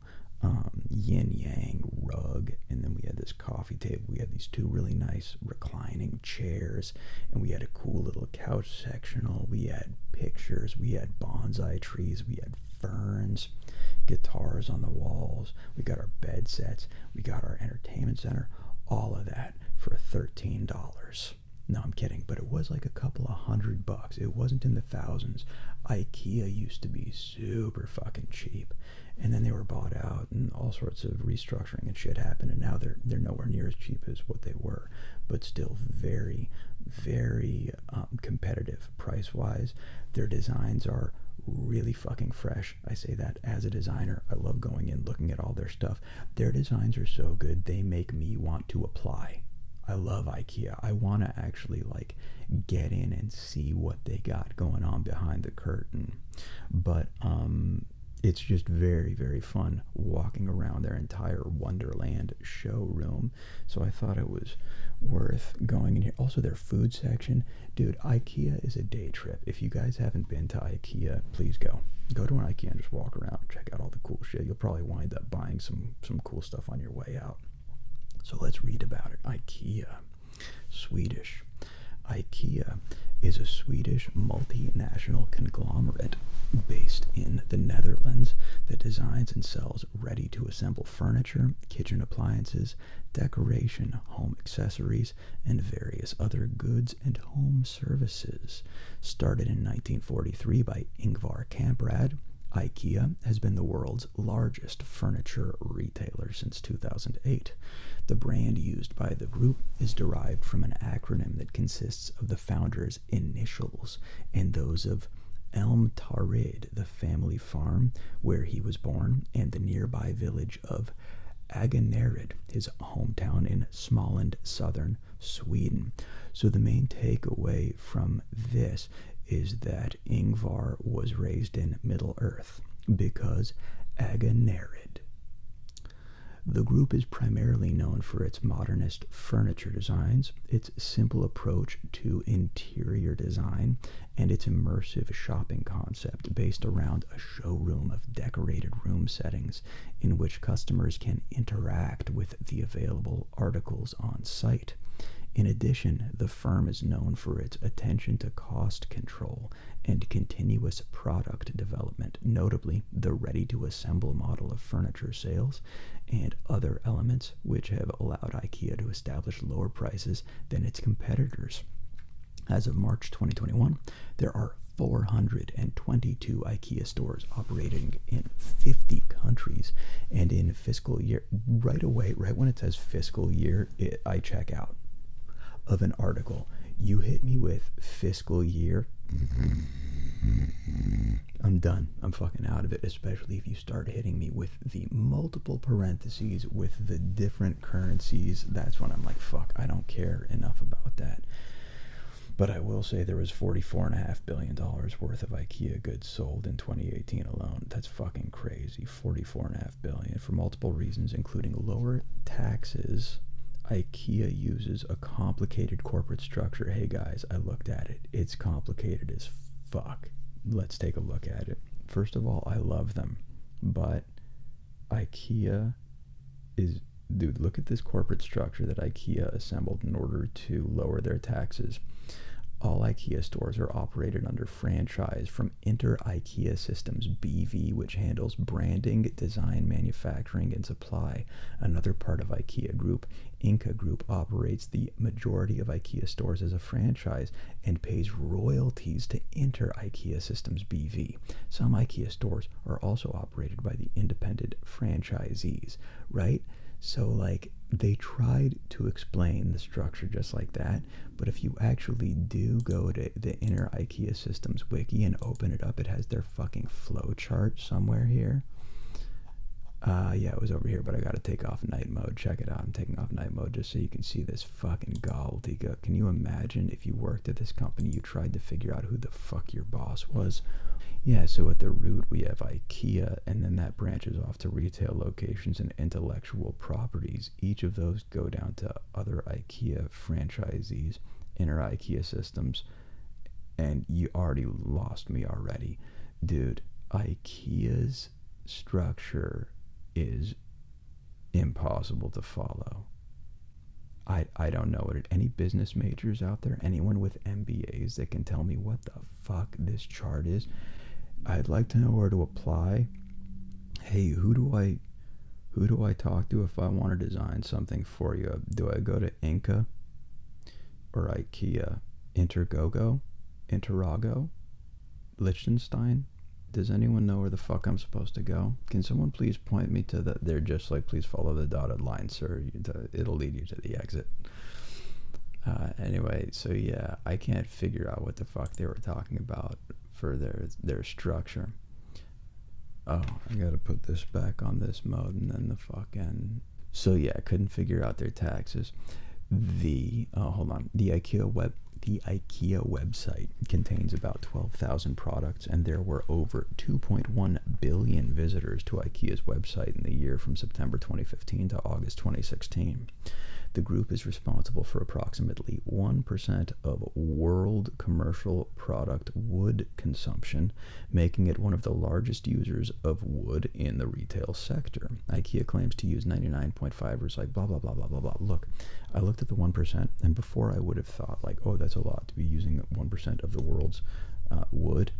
yin-yang rug, and then we had this coffee table. We had these two really nice reclining chairs, and we had a cool little couch sectional. We had pictures. We had bonsai trees. We had ferns, guitars on the walls. We got our bed sets. We got our entertainment center. All of that for $13. No, I'm kidding, but it was like a couple of $100. It wasn't in the thousands. IKEA used to be super fucking cheap, and then they were bought out, and all sorts of restructuring and shit happened, and now they're nowhere near as cheap as what they were, but still very, very competitive price-wise. Their designs are really fucking fresh. I say that as a designer. I love going in, looking at all their stuff. Their designs are so good, they make me want to apply. I love IKEA. I want to actually like get in and see what they got going on behind the curtain. But it's just very, very fun walking around their entire Wonderland showroom. So I thought it was worth going in here. Also, their food section. Dude, IKEA is a day trip. If you guys haven't been to IKEA, please go. Go to an IKEA and just walk around. Check out all the cool shit. You'll probably wind up buying some cool stuff on your way out. So let's read about it. IKEA. Swedish. IKEA is a Swedish multinational conglomerate based in the Netherlands that designs and sells ready-to-assemble furniture, kitchen appliances, decoration, home accessories, and various other goods and home services. Started in 1943 by Ingvar Kamprad, IKEA has been the world's largest furniture retailer since 2008. The brand used by the group is derived from an acronym that consists of the founder's initials and those of Elmtaryd, the family farm where he was born, and the nearby village of Agunnaryd, his hometown in Småland, southern Sweden. So the main takeaway from this is that Ingvar was raised in Middle-earth, because Agunnaryd. The group is primarily known for its modernist furniture designs, its simple approach to interior design, and its immersive shopping concept based around a showroom of decorated room settings in which customers can interact with the available articles on site. In addition, the firm is known for its attention to cost control and continuous product development, notably the ready-to-assemble model of furniture sales and other elements which have allowed IKEA to establish lower prices than its competitors. As of March 2021, there are 422 IKEA stores operating in 50 countries. And in fiscal year, right away, right when it says fiscal year, I check out of an article. You hit me with fiscal year, I'm done. I'm fucking out of it, especially if you start hitting me with the multiple parentheses with the different currencies. That's when I'm like, fuck, I don't care enough about that. But I will say there was $44.5 billion worth of IKEA goods sold in 2018 alone. That's fucking crazy. $44.5 billion for multiple reasons, including lower taxes. IKEA uses a complicated corporate structure. Hey guys, I looked at it. It's complicated as fuck. Let's take a look at it. First of all, I love them, but IKEA is... Dude, look at this corporate structure that IKEA assembled in order to lower their taxes. All IKEA stores are operated under franchise from IKEA Systems BV, which handles branding, design, manufacturing, and supply. Another part of IKEA Group, Inca Group, operates the majority of IKEA stores as a franchise and pays royalties to IKEA Systems BV. Some IKEA stores are also operated by the independent franchisees, right? So, like, they tried to explain the structure just like that, but if you actually do go to the IKEA Systems wiki and open it up, it has their fucking flow chart somewhere here. Yeah, it was over here, but I gotta take off night mode. Check it out. I'm taking off night mode just so you can see this fucking gobbledygook. Can you imagine if you worked at this company, you tried to figure out who the fuck your boss was? Yeah, so at the root we have IKEA, and then that branches off to retail locations and intellectual properties. Each of those go down to other IKEA franchisees, IKEA Systems, and you already lost me already. Dude, IKEA's structure is impossible to follow. I don't know what any business majors out there, anyone with MBAs that can tell me what the fuck this chart is. I'd like to know where to apply. Hey, who do I talk to if I want to design something for you? Do I go to Inca or IKEA? Intergogo? Interago? Liechtenstein? Does anyone know where the fuck I'm supposed to go? Can someone please point me to the... They're just like, please follow the dotted line, sir. It'll lead you to the exit. Anyway, so yeah, I can't figure out what the fuck they were talking about for their structure. Oh, I gotta put this back on this mode and then the fucking... So yeah, I couldn't figure out their taxes. Hold on. The IKEA website contains about 12,000 products, and there were over 2.1 billion visitors to IKEA's website in the year from September 2015 to August 2016. The group is responsible for approximately 1% of world commercial product wood consumption, making it one of the largest users of wood in the retail sector. IKEA claims to use 99.5 recycled, blah, blah, blah, blah, blah, blah. Look, I looked at the 1%, and before I would have thought, like, oh, that's a lot to be using 1% of the world's wood.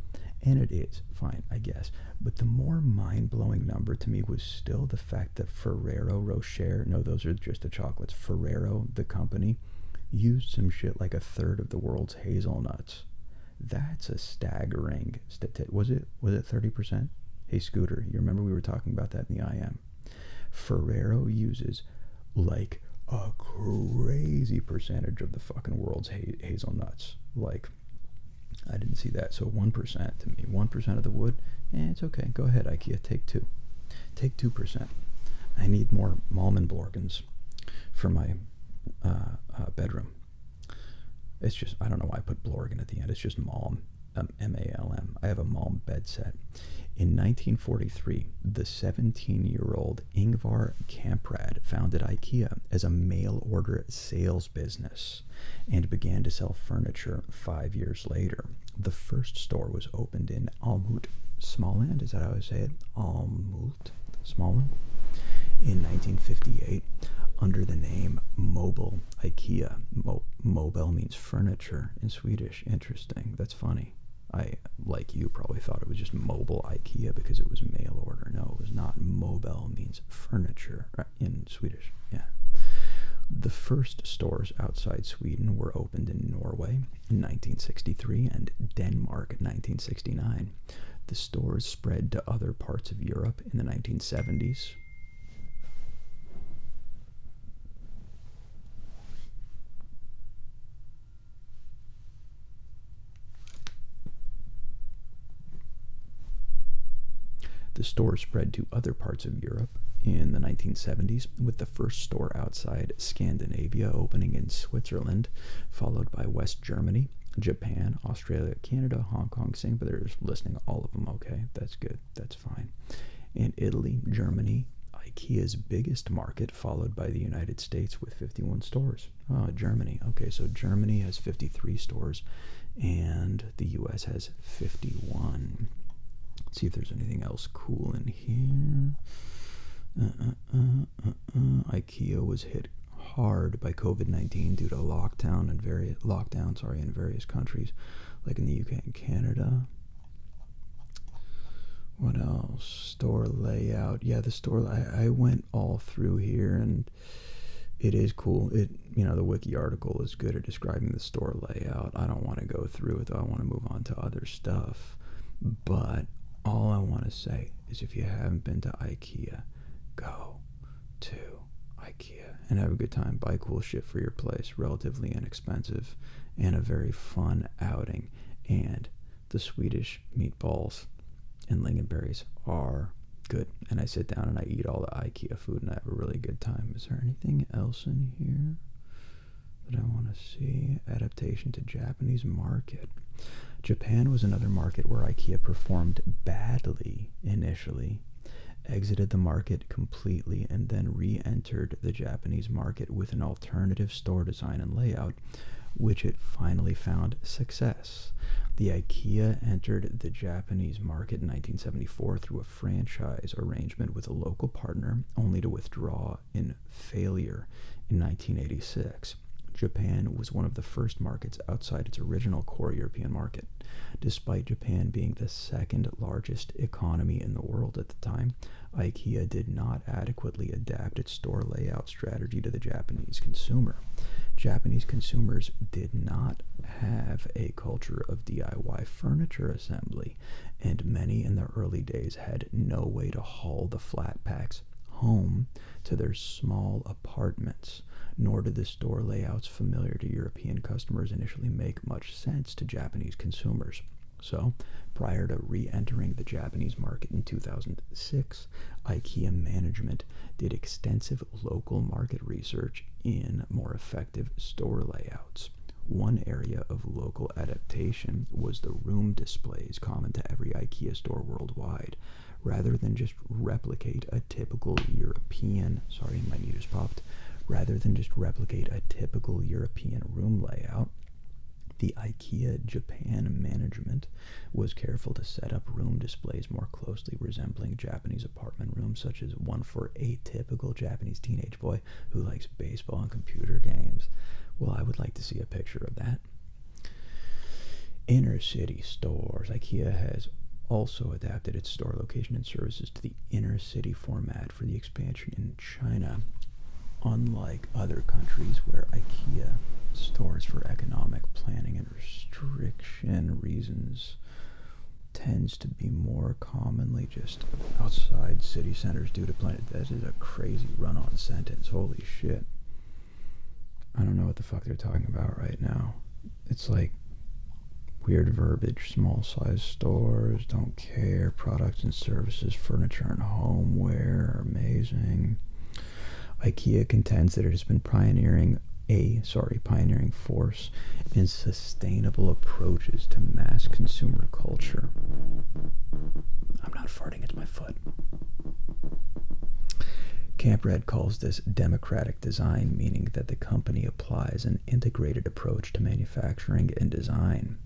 And it is, fine, I guess. But the more mind-blowing number to me was still the fact that Ferrero Rocher, no, those are just the chocolates, Ferrero, the company, used some shit like a third of the world's hazelnuts. That's a staggering statistic. Was it 30%? Hey, Scooter, you remember we were talking about that in the IM? Ferrero uses like a crazy percentage of the fucking world's hazelnuts. Like, I didn't see that. So 1% to me. 1% of the wood? It's okay. Go ahead, IKEA. Take 2. Take 2%. I need more Malmenblorgens for my bedroom. It's just, I don't know why I put Blorgen at the end. It's just Malm. M-A-L-M. I have a Malm bed set. In 1943, the 17-year-old Ingvar Kamprad founded IKEA as a mail-order sales business and began to sell furniture 5 years later. The first store was opened in Almut, Småland. Is that how I say it? Almut, Småland. In 1958, under the name Mobile IKEA. Mobile means furniture in Swedish. Interesting. That's funny. I, like you, probably thought it was just mobile IKEA because it was mail order. No, it was not. Mobile means furniture in Swedish. Yeah. The first stores outside Sweden were opened in Norway in 1963 and Denmark in 1969. The stores spread to other parts of Europe in the 1970s. The store spread to other parts of Europe in the 1970s, with the first store outside Scandinavia opening in Switzerland, followed by West Germany, Japan, Australia, Canada, Hong Kong, Singapore. They're just listing all of them. Okay, that's good. That's fine. In Italy, Germany, IKEA's biggest market, followed by the United States with 51 stores. Oh, Germany. Okay, so Germany has 53 stores, and the US has 51. Let's see if there's anything else cool in here. IKEA was hit hard by COVID-19 due to lockdown in various countries, like in the UK and Canada. What else? Store layout. Yeah, the store. I went all through here, and it is cool. The wiki article is good at describing the store layout. I don't want to go through it though. I want to move on to other stuff. But all I want to say is, if you haven't been to IKEA, go to IKEA and have a good time. Buy cool shit for your place, relatively inexpensive, and a very fun outing. And the Swedish meatballs and lingonberries are good. And I sit down and I eat all the IKEA food and I have a really good time. Is there anything else in here that I want to see? Adaptation to Japanese market. Japan was another market where IKEA performed badly initially, exited the market completely, and then re-entered the Japanese market with an alternative store design and layout, which it finally found success. The IKEA entered the Japanese market in 1974 through a franchise arrangement with a local partner, only to withdraw in failure in 1986. Japan was one of the first markets outside its original core European market. Despite Japan being the second largest economy in the world at the time, IKEA did not adequately adapt its store layout strategy to the Japanese consumer. Japanese consumers did not have a culture of DIY furniture assembly, and many in the early days had no way to haul the flat packs home to their small apartments, nor did the store layouts familiar to European customers initially make much sense to Japanese consumers. So, prior to re-entering the Japanese market in 2006, IKEA management did extensive local market research in more effective store layouts. One area of local adaptation was the room displays common to every IKEA store worldwide. Rather than just replicate a typical European, room layout, the IKEA Japan management was careful to set up room displays more closely resembling Japanese apartment rooms, such as one for a typical Japanese teenage boy who likes baseball and computer games. Well, I would like to see a picture of that. Inner city stores. IKEA has also adapted its store location and services to the inner city format for the expansion in China. Unlike other countries where IKEA stores for economic planning and restriction reasons tends to be more commonly just outside city centers due to planning. That is a crazy run-on sentence. Holy shit. I don't know what the fuck they're talking about right now. It's like weird verbiage. Small size stores, don't care. Products and services, furniture and homeware are amazing. IKEA contends that it has been pioneering force in sustainable approaches to mass consumer culture. I'm not farting, it's my foot. Camp Red calls this democratic design, meaning that the company applies an integrated approach to manufacturing and design.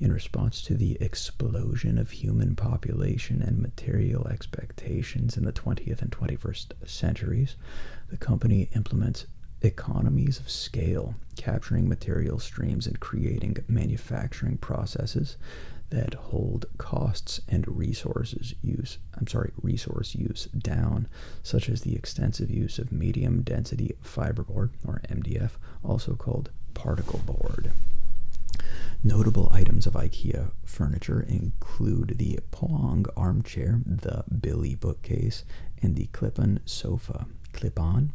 In response to the explosion of human population and material expectations in the 20th and 21st centuries, the company implements economies of scale, capturing material streams and creating manufacturing processes that hold costs and resource use down, such as the extensive use of medium density fiberboard, or MDF, also called particle board. Notable items of IKEA furniture include the Poang armchair, the Billy bookcase, and the Clip-on sofa, Clip-on,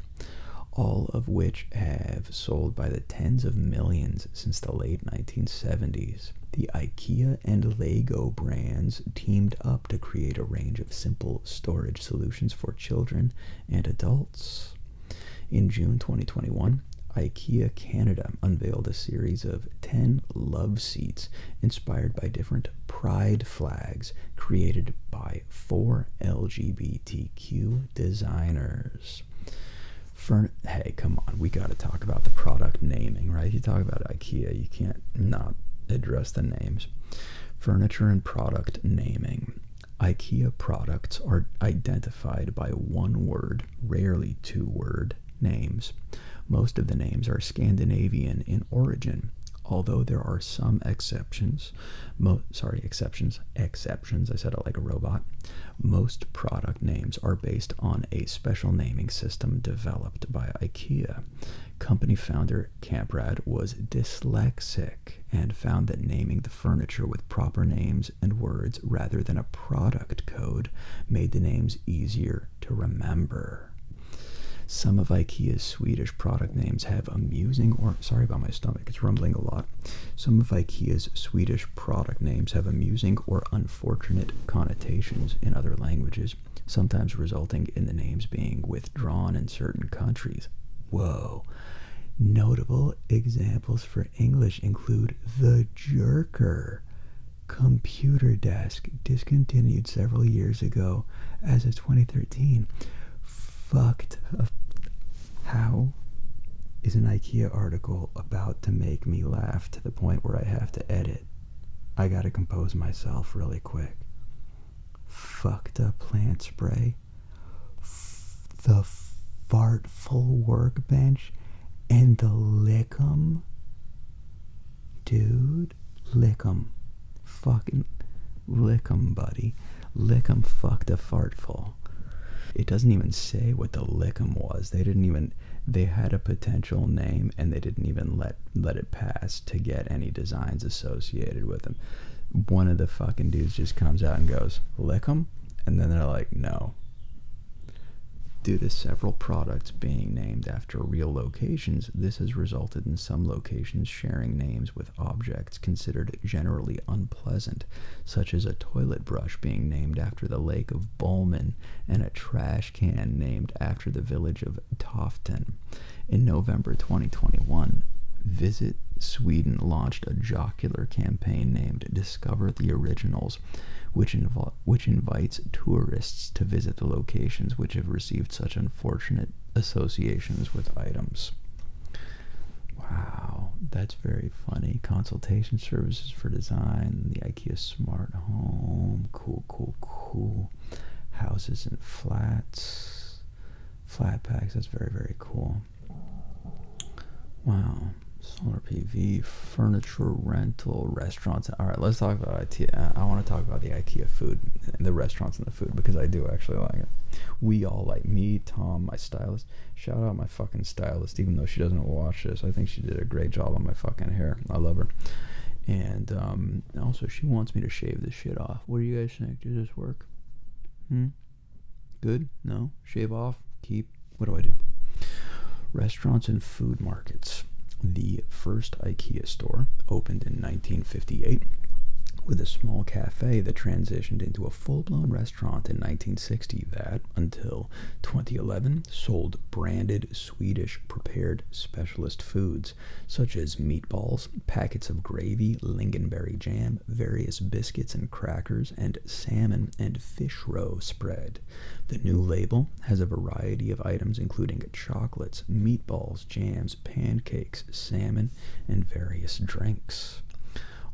all of which have sold by the tens of millions since the late 1970s. The IKEA and Lego brands teamed up to create a range of simple storage solutions for children and adults. In June 2021, IKEA Canada unveiled a series of 10 love seats inspired by different pride flags created by 4 LGBTQ designers. Hey, come on, we gotta talk about the product naming, right? You talk about IKEA, you can't not address the names. Furniture and product naming. IKEA products are identified by one word, rarely two-word names. Most of the names are Scandinavian in origin, although there are some exceptions. Exceptions. I said it like a robot. Most product names are based on a special naming system developed by IKEA. Company founder Kamprad was dyslexic and found that naming the furniture with proper names and words rather than a product code made the names easier to remember. Some of IKEA's Swedish product names have amusing sorry about my stomach, it's rumbling a lot. Some of IKEA's Swedish product names have amusing or unfortunate connotations in other languages, sometimes resulting in the names being withdrawn in certain countries. Whoa. Notable examples for English include the Jerker computer desk, discontinued several years ago as of 2013. Fucked up. How is an IKEA article about to make me laugh to the point where I have to edit? I gotta compose myself really quick. Fucked up plant spray. The fartful workbench and the lick'em. Dude, lick'em. Fucking lick'em, buddy. Lick'em fucked a fartful. It doesn't even say what the lick'em was. They had a potential name and they didn't even let it pass to get any designs associated with them. One of the fucking dudes just comes out and goes, lick'em? And then they're like, no. Due to several products being named after real locations, this has resulted in some locations sharing names with objects considered generally unpleasant, such as a toilet brush being named after the Lake of Bolmen and a trash can named after the village of Toften. In November 2021, Visit Sweden launched a jocular campaign named Discover the Originals, which invites tourists to visit the locations which have received such unfortunate associations with items. Wow, that's very funny. Consultation services for design, the IKEA Smart Home, cool. Houses and flats, flat packs, that's very, very cool. Wow. Solar PV, furniture rental, restaurants. All right, let's talk about IKEA. I want to talk about the IKEA food, and the restaurants and the food, because I do actually like it. We all like me, Tom, my stylist. Shout out my fucking stylist, even though she doesn't watch this. I think she did a great job on my fucking hair. I love her. And also, she wants me to shave this shit off. What do you guys think? Does this work? Good? No? Shave off? Keep? What do I do? Restaurants and food markets. The first IKEA store opened in 1958 with a small cafe that transitioned into a full-blown restaurant in 1960 that, until 2011, sold branded Swedish prepared specialist foods such as meatballs, packets of gravy, lingonberry jam, various biscuits and crackers, and salmon and fish roe spread. The new label has a variety of items including chocolates, meatballs, jams, pancakes, salmon, and various drinks.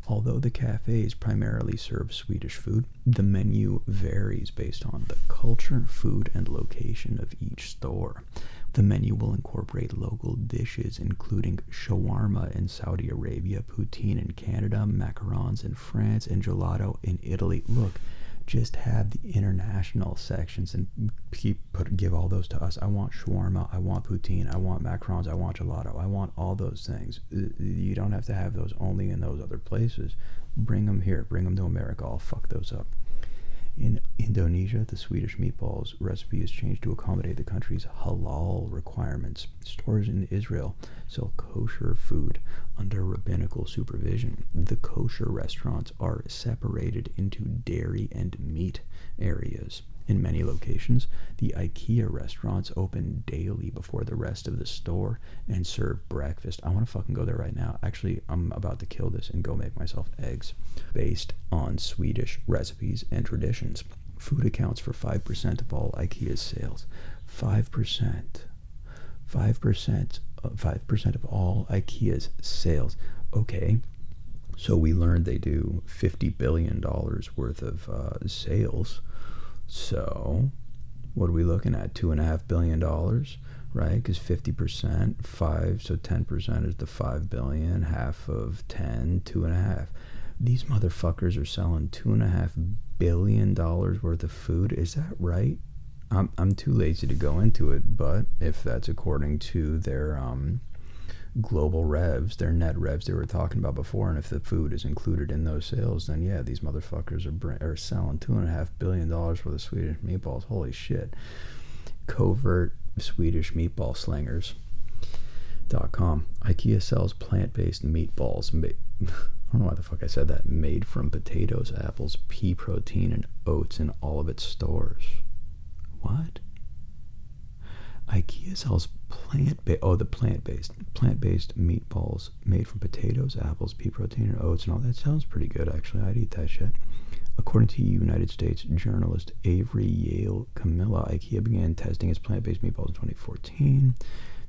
Although the cafes primarily serve Swedish food, the menu varies based on the culture, food, and location of each store, The menu will incorporate local dishes, including shawarma in Saudi Arabia, poutine in Canada, macarons in France, and gelato in Italy. Look, just have the international sections and give all those to us. I want shawarma, I want poutine, I want macarons, I want gelato, I want all those things. You don't have to have those only in those other places. Bring them here, bring them to America. I'll fuck those up. In Indonesia, the Swedish meatballs recipe is changed to accommodate the country's halal requirements. Stores in Israel sell kosher food under rabbinical supervision. The kosher restaurants are separated into dairy and meat areas. In many locations, the IKEA restaurants open daily before the rest of the store and serve breakfast. I want to fucking go there right now. Actually, I'm about to kill this and go make myself eggs. Based on Swedish recipes and traditions, food accounts for 5% of all IKEA's sales. 5%. 5% of all IKEA's sales. Okay, so we learned they do $50 billion worth of sales. So, what are we looking at? $2.5 billion, right? Because 50%, 5, so 10% is the 5 billion, half of 10, 2.5. These motherfuckers are selling $2.5 billion worth of food. Is that right? I'm too lazy to go into it, but if that's according to their global revs, their net revs they were talking about before, and if the food is included in those sales, then yeah, these motherfuckers are selling $2.5 billion worth of Swedish meatballs. Holy shit. Covert Swedish meatball slingers.com. IKEA sells plant-based meatballs. I don't know why the fuck I said that. Made from potatoes, apples, pea protein, and oats in all of its stores. What? IKEA sells plant-based meatballs made from potatoes, apples, pea protein, and oats, and all that. Sounds pretty good, actually. I'd eat that shit. According to United States journalist Avery Yale Camilla, IKEA began testing its plant-based meatballs in 2014,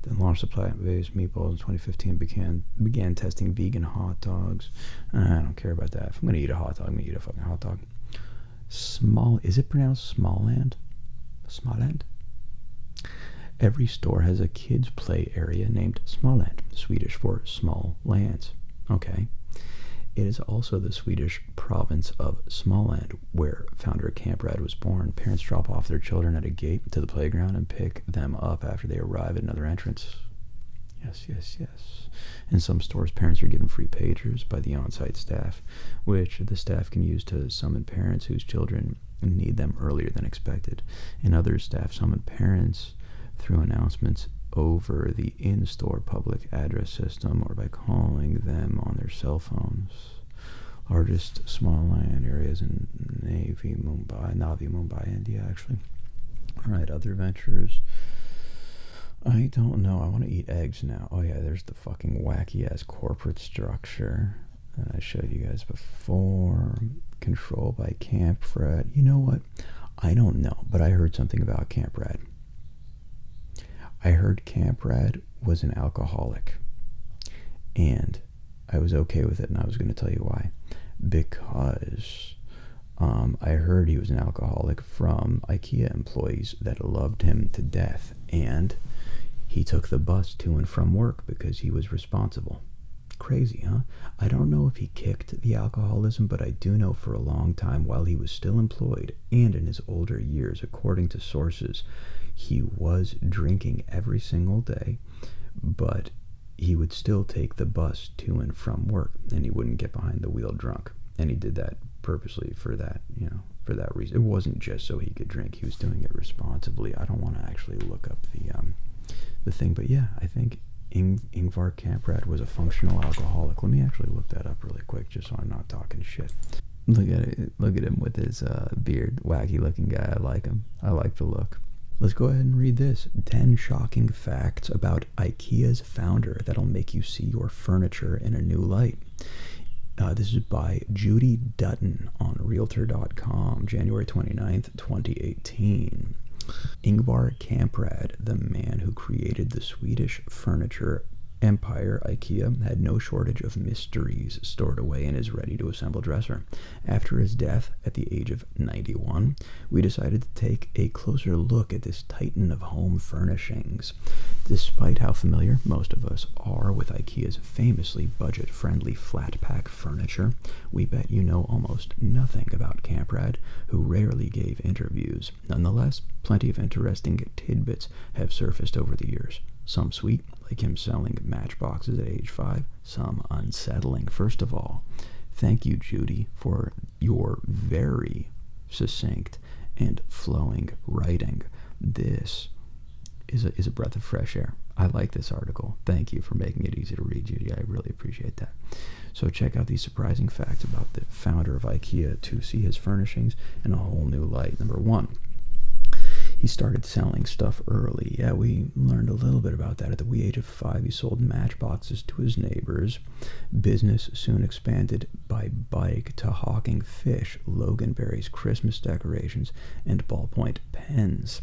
then launched the plant-based meatballs in 2015, began testing vegan hot dogs. I don't care about that. If I'm going to eat a hot dog, I'm going to eat a fucking hot dog. Is it pronounced Småland? Småland? Every store has a kids' play area named Småland, Swedish for small lands. Okay. It is also the Swedish province of Småland, where founder Kamprad was born. Parents drop off their children at a gate to the playground and pick them up after they arrive at another entrance. Yes, yes, yes. In some stores, parents are given free pagers by the on-site staff, which the staff can use to summon parents whose children need them earlier than expected. In others, staff summon parents through announcements over the in-store public address system or by calling them on their cell phones. Largest small land areas in Navi, Mumbai, India, actually. Alright, other ventures. I don't know. I want to eat eggs now. Oh yeah, there's the fucking wacky-ass corporate structure that I showed you guys before. Controlled by Kamprad. You know what? I don't know, but I heard something about Kamprad. I heard Kamprad was an alcoholic, and I was okay with it, and I was going to tell you why. Because I heard he was an alcoholic from IKEA employees that loved him to death, and he took the bus to and from work because he was responsible. Crazy, huh? I don't know if he kicked the alcoholism, but I do know for a long time while he was still employed and in his older years, according to sources, he was drinking every single day, but he would still take the bus to and from work, and he wouldn't get behind the wheel drunk. And he did that purposely for that, for that reason. It wasn't just so he could drink. He was doing it responsibly. I don't want to actually look up the thing, but yeah, I think Ingvar Kamprad was a functional alcoholic. Let me actually look that up really quick, just so I'm not talking shit. Look at it. Look at him with his beard. Wacky looking guy. I like him. I like the look. Let's go ahead and read this. 10 shocking facts about IKEA's founder that'll make you see your furniture in a new light. This is by Judy Dutton on Realtor.com, January 29th, 2018. Ingvar Kamprad, the man who created the Swedish furniture empire, IKEA, had no shortage of mysteries stored away in his ready-to-assemble dresser. After his death at the age of 91, we decided to take a closer look at this titan of home furnishings. Despite how familiar most of us are with IKEA's famously budget-friendly flat-pack furniture, we bet you know almost nothing about Camprad, who rarely gave interviews. Nonetheless, plenty of interesting tidbits have surfaced over the years. Some sweet, like him selling matchboxes at age 5, some unsettling. First of all, thank you, Judy, for your very succinct and flowing writing. This is a breath of fresh air. I like this article. Thank you for making it easy to read, Judy. I really appreciate that. So check out these surprising facts about the founder of IKEA to see his furnishings in a whole new light. Number 1. He started selling stuff early. Yeah, we learned a little bit about that. At the wee age of 5, he sold matchboxes to his neighbors. Business soon expanded by bike to hawking fish, Loganberry's Christmas decorations, and ballpoint pens.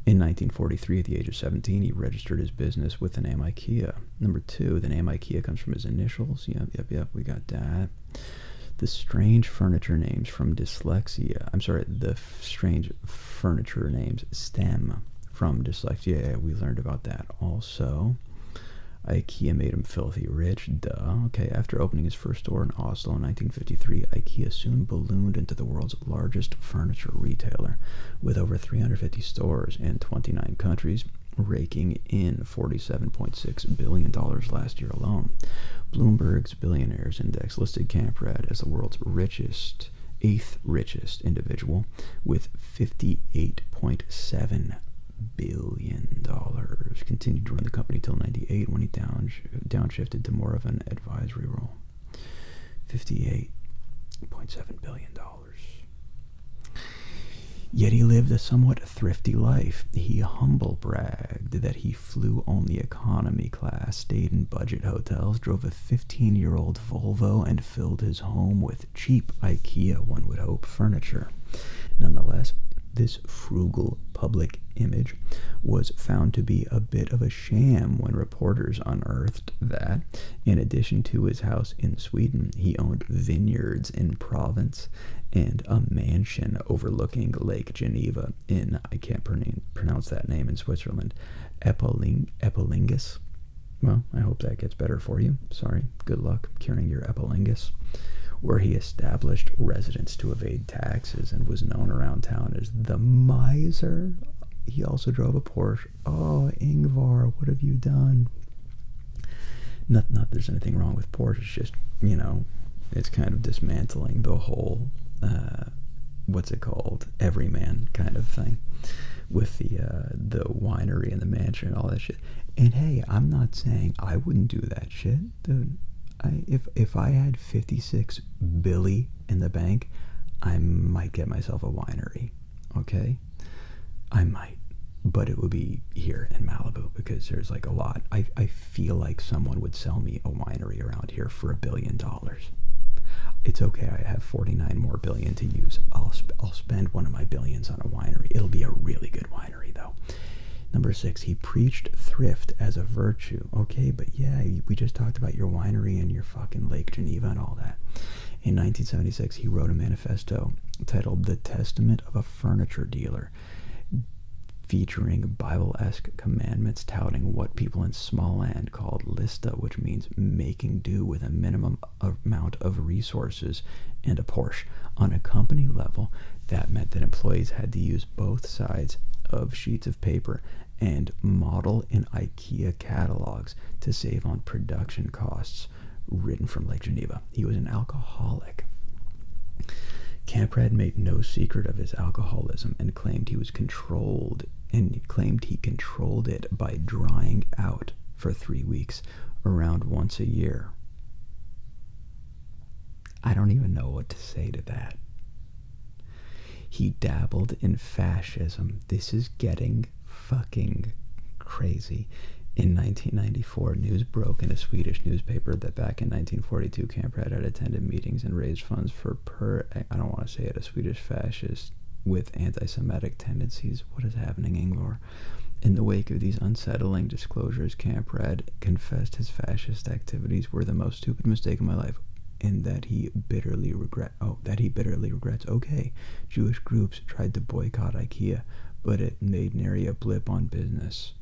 In 1943, at the age of 17, he registered his business with the name IKEA. Number 2, the name IKEA comes from his initials. Yep, we got that. The strange furniture names from dyslexia. The strange furniture names stem from dyslexia. Yeah, we learned about that also. IKEA made him filthy rich. Duh. Okay, after opening his first store in Oslo in 1953, IKEA soon ballooned into the world's largest furniture retailer, with over 350 stores in 29 countries, raking in $47.6 billion last year alone. Bloomberg's Billionaires Index listed Camprad as the world's eighth richest individual, with $58.7 billion. Continued to run the company till 98, when he downshifted to more of an advisory role. $58.7 billion. Yet he lived a somewhat thrifty life. He humble bragged that he flew only economy class, stayed in budget hotels, drove a 15-year-old Volvo, and filled his home with cheap IKEA, one would hope, furniture. Nonetheless, this frugal public image was found to be a bit of a sham when reporters unearthed that, in addition to his house in Sweden, he owned vineyards in Provence and a mansion overlooking Lake Geneva in, I can't pronounce that name, in Switzerland, Epilingus. Well, I hope that gets better for you. Sorry. Good luck curing your epilingus. Where he established residence to evade taxes and was known around town as the miser. He also drove a Porsche. Oh, Ingvar, what have you done? Not there's anything wrong with Porsche. It's just, it's kind of dismantling the whole, what's it called? Everyman kind of thing. With the winery and the mansion and all that shit. And hey, I'm not saying I wouldn't do that shit, dude. If I had 56 billy in the bank, I might get myself a winery, okay? I might, but it would be here in Malibu, because there's like a lot. I feel like someone would sell me a winery around here for $1 billion. It's okay, I have 49 more billion to use. I'll spend one of my billions on a winery. It'll be a really good winery, though. Number 6, he preached thrift as a virtue. Okay, but yeah, we just talked about your winery and your fucking Lake Geneva and all that. In 1976, he wrote a manifesto titled The Testament of a Furniture Dealer, featuring Bible-esque commandments touting what people in Småland called lista, which means making do with a minimum amount of resources, and a Porsche. On a company level, that meant that employees had to use both sides of sheets of paper and model in IKEA catalogs to save on production costs, written from Lake Geneva. He was an alcoholic. Camprad made no secret of his alcoholism and claimed he controlled it by drying out for 3 weeks, around once a year. I don't even know what to say to that. He dabbled in fascism. This is getting fucking crazy. In 1994, news broke in a Swedish newspaper that back in 1942, Camprad had attended meetings and raised funds for I don't want to say it, a Swedish fascist with anti-Semitic tendencies. What is happening, Ingvar? In the wake of these unsettling disclosures, Camp Red confessed his fascist activities were the most stupid mistake of my life, and that he bitterly regrets. Okay, Jewish groups tried to boycott IKEA, but it made nary a blip on business.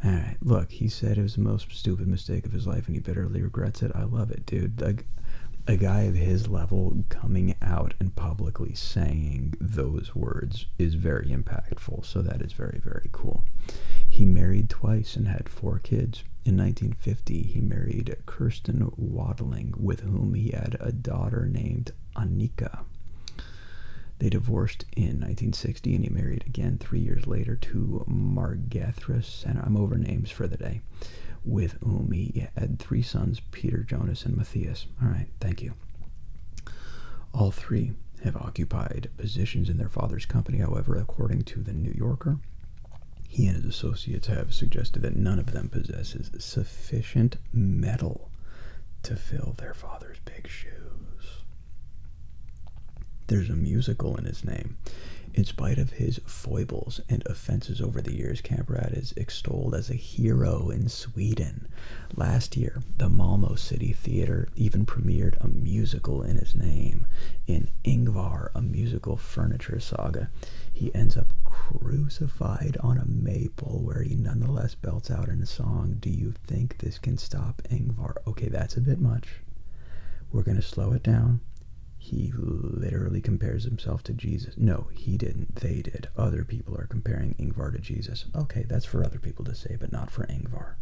Alright, look, he said it was the most stupid mistake of his life and he bitterly regrets it. I love it, dude. A guy of his level coming out and publicly saying those words is very impactful, so that is very, very cool. He married twice and had 4 kids. In 1950, he married Kirsten Wadling, with whom he had a daughter named Annika. They divorced in 1960, and he married again 3 years later to Margethra Senna. I'm over names for the day. With whom he had 3 sons, Peter, Jonas, and Matthias. All right, thank you. All 3 have occupied positions in their father's company. However, according to the New Yorker, he and his associates have suggested that none of them possesses sufficient metal to fill their father's big shoes. There's a musical in his name. In spite of his foibles and offenses over the years, Camp Red is extolled as a hero in Sweden. Last year, the Malmo City Theatre even premiered a musical in his name. In Ingvar, a musical furniture saga, he ends up crucified on a maple, where he nonetheless belts out in a song, "Do you think this can stop Ingvar?" Okay, that's a bit much. We're going to slow it down. He literally compares himself to Jesus. No, he didn't. They did. Other people are comparing Ingvar to Jesus. Okay, that's for other people to say, but not for Ingvar.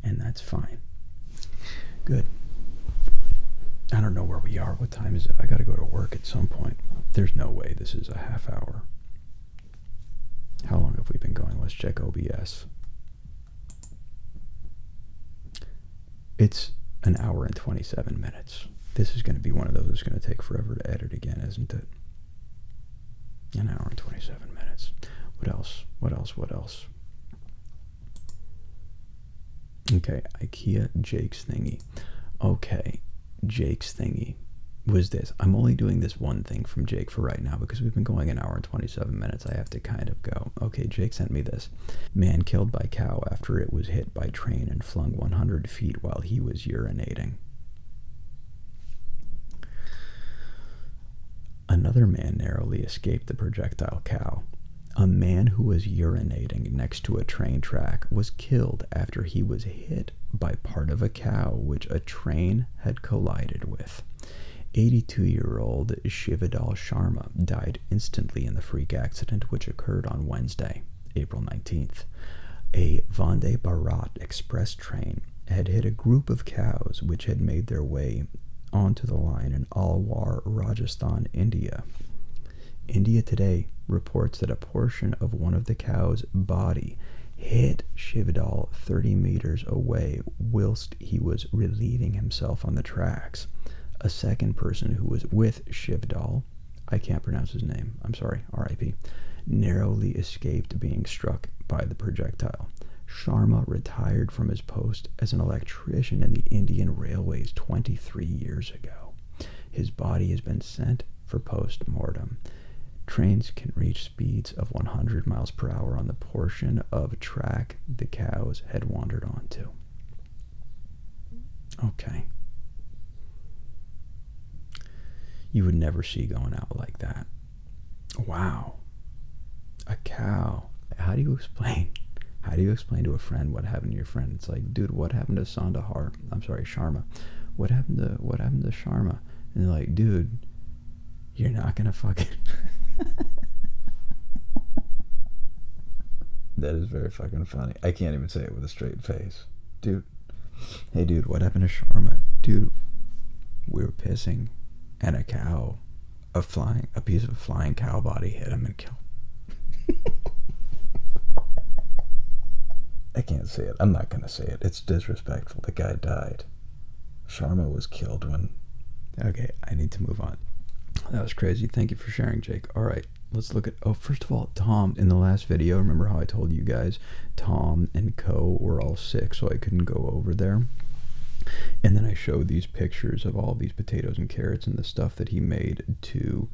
And that's fine. Good. I don't know where we are. What time is it? I got to go to work at some point. There's no way this is a half hour. How long have we been going? Let's check OBS. It's an hour and 27 minutes. This is going to be one of those that's going to take forever to edit again, isn't it? An hour and 27 minutes. What else? Okay, IKEA Jake's thingy. Okay, Jake's thingy was this. I'm only doing this one thing from Jake for right now because we've been going an hour and 27 minutes. I have to kind of go. Okay, Jake sent me this. Man killed by cow after it was hit by train and flung 100 feet while he was urinating. Another man narrowly escaped the projectile cow. A man who was urinating next to a train track was killed after he was hit by part of a cow which a train had collided with. 82-year-old Shivadal Sharma died instantly in the freak accident which occurred on Wednesday, April 19th. A Vande Bharat express train had hit a group of cows which had made their way onto the line in Alwar, Rajasthan, India. India Today reports that a portion of one of the cow's body hit Shivadal 30 meters away whilst he was relieving himself on the tracks. A second person who was with Shivadal, I can't pronounce his name, I'm sorry, R.I.P., narrowly escaped being struck by the projectile. Sharma retired from his post as an electrician in the Indian Railways 23 years ago. His body has been sent for post-mortem. Trains can reach speeds of 100 miles per hour on the portion of track the cows had wandered onto. Okay. You would never see going out like that. Wow. A cow. How do you explain to a friend what happened to your friend? It's like, dude, what happened to Sharma? What happened to Sharma? And they're like, dude, you're not gonna fucking That is very fucking funny. I can't even say it with a straight face. Dude. Hey dude, what happened to Sharma? Dude, we were pissing and a piece of a flying cow body hit him and killed him. I can't say it. I'm not going to say it. It's disrespectful. The guy died. Sharma was killed when... Okay, I need to move on. That was crazy. Thank you for sharing, Jake. All right, let's look at... Oh, first of all, Tom, in the last video, remember how I told you guys Tom and Co were all sick, so I couldn't go over there? And then I showed these pictures of all these potatoes and carrots and the stuff that he made to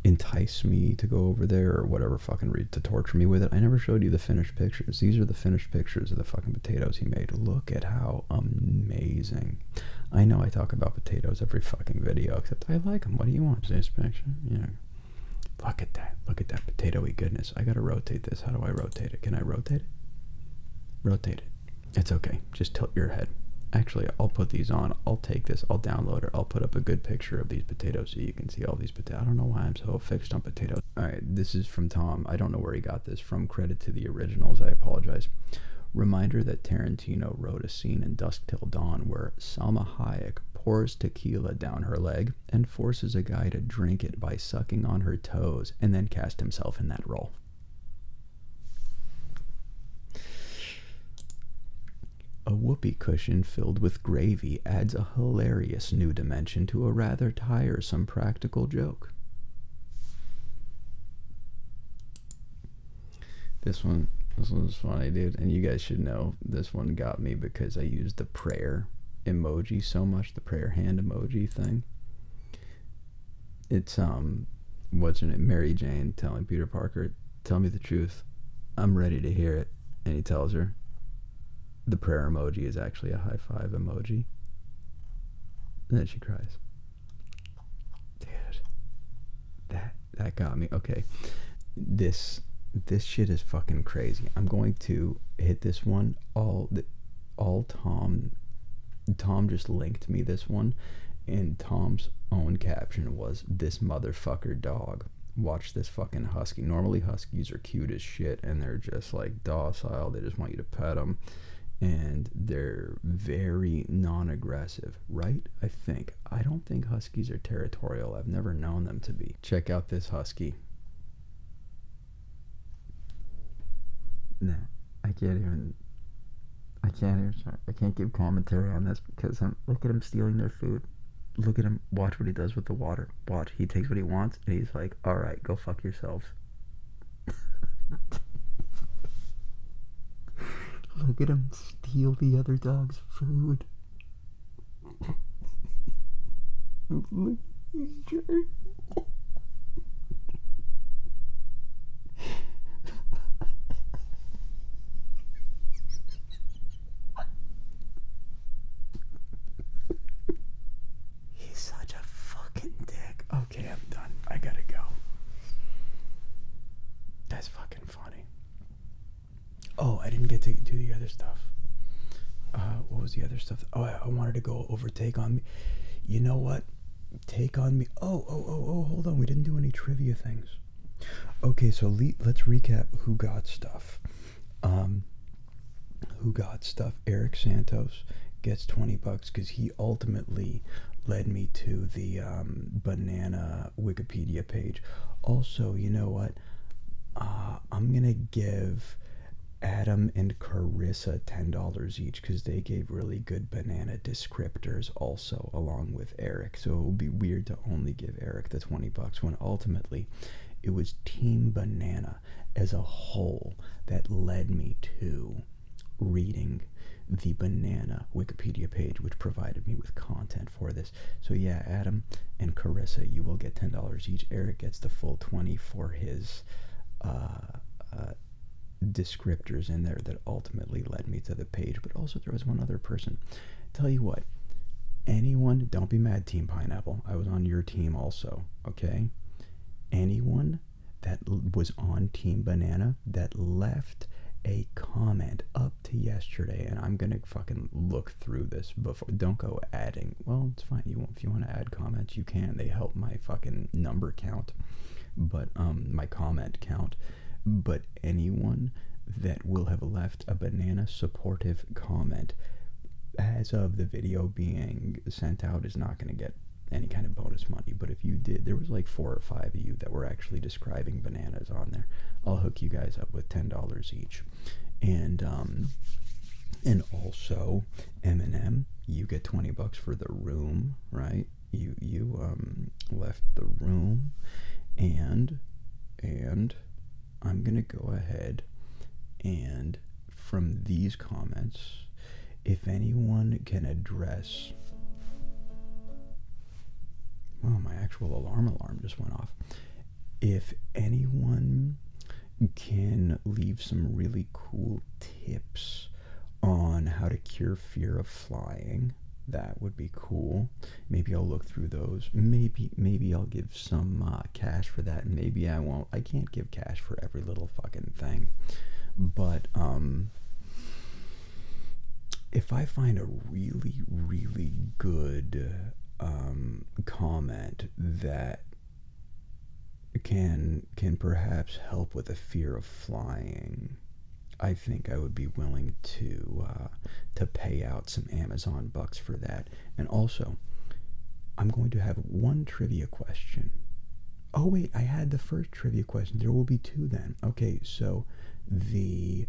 entice me to go over there or whatever fucking to torture me with it. I never showed you the finished pictures. These are the finished pictures of the fucking potatoes he made. Look at how amazing. I know I talk about potatoes every fucking video, except I like them. What do you want? This picture? Yeah. Look at that. Look at that potatoey goodness. I gotta rotate this. How do I rotate it? Can I rotate it? Rotate it. It's okay. Just tilt your head. Actually, I'll put these on. I'll take this. I'll download it. I'll put up a good picture of these potatoes so you can see all these potatoes. I don't know why I'm so fixed on potatoes. All right, this is from Tom. I don't know where he got this from. Credit to the originals. I apologize. Reminder that Tarantino wrote a scene in Dusk Till Dawn where Salma Hayek pours tequila down her leg and forces a guy to drink it by sucking on her toes and then cast himself in that role. A whoopee cushion filled with gravy adds a hilarious new dimension to a rather tiresome practical joke. This one's funny, dude, and you guys should know this one got me because I used the prayer emoji so much, the prayer hand emoji thing. It's what's her name? Mary Jane telling Peter Parker, "Tell me the truth. I'm ready to hear it." And he tells her, the prayer emoji is actually a high five emoji. And then she cries. Dude. That got me. Okay. This shit is fucking crazy. I'm going to hit this one. All Tom just linked me this one, and Tom's own caption was, "This motherfucker dog. Watch this fucking husky." Normally huskies are cute as shit and they're just like docile. They just want you to pet them. And they're very non-aggressive, right? I don't think huskies are territorial. I've never known them to be. Check out this husky. No, I can't give commentary on this because look at him stealing their food. Look at him, watch what he does with the water. Watch, he takes what he wants and he's like, alright, go fuck yourselves. Look at him steal the other dog's food. Look, he's jerk. He's such a fucking dick. Okay, I'm done. I gotta go. That's fucking funny. Oh, I didn't get to do the other stuff. What was the other stuff? Oh, I wanted to go over Take On Me. You know what? Take On Me. Oh, hold on. We didn't do any trivia things. Okay, so let's recap who got stuff. Who got stuff? Eric Santos gets $20 because he ultimately led me to the banana Wikipedia page. Also, you know what? I'm gonna give Adam and Carissa $10 each because they gave really good banana descriptors also along with Eric. So it would be weird to only give Eric the $20 when ultimately it was Team Banana as a whole that led me to reading the banana Wikipedia page, which provided me with content for this. So yeah, Adam and Carissa, you will get $10 each. Eric gets the full 20 for his descriptors in there that ultimately led me to the page. But also there was one other person. Tell you what, anyone, don't be mad, Team Pineapple, I was on your team also, okay? Anyone that was on Team Banana that left a comment up to yesterday, and I'm gonna fucking look through this before, don't go adding, well, it's fine, if you want to add comments, you can, they help my fucking number count, but my comment count. But anyone that will have left a banana supportive comment as of the video being sent out is not going to get any kind of bonus money. But if you did, there was like 4 or 5 of you that were actually describing bananas on there. I'll hook you guys up with $10 each. And also Eminem, you get $20 for The Room, right? You left The Room, and I'm gonna go ahead and from these comments, if anyone can address, well, my actual alarm just went off. If anyone can leave some really cool tips on how to cure fear of flying, that would be cool. Maybe I'll look through those. Maybe I'll give some cash for that. Maybe I won't. I can't give cash for every little fucking thing. But if I find a really, really good comment that can perhaps help with a fear of flying, I think I would be willing to pay out some Amazon bucks for that. And also, I'm going to have one trivia question. Oh wait, I had the first trivia question. There will be two then. Okay, so the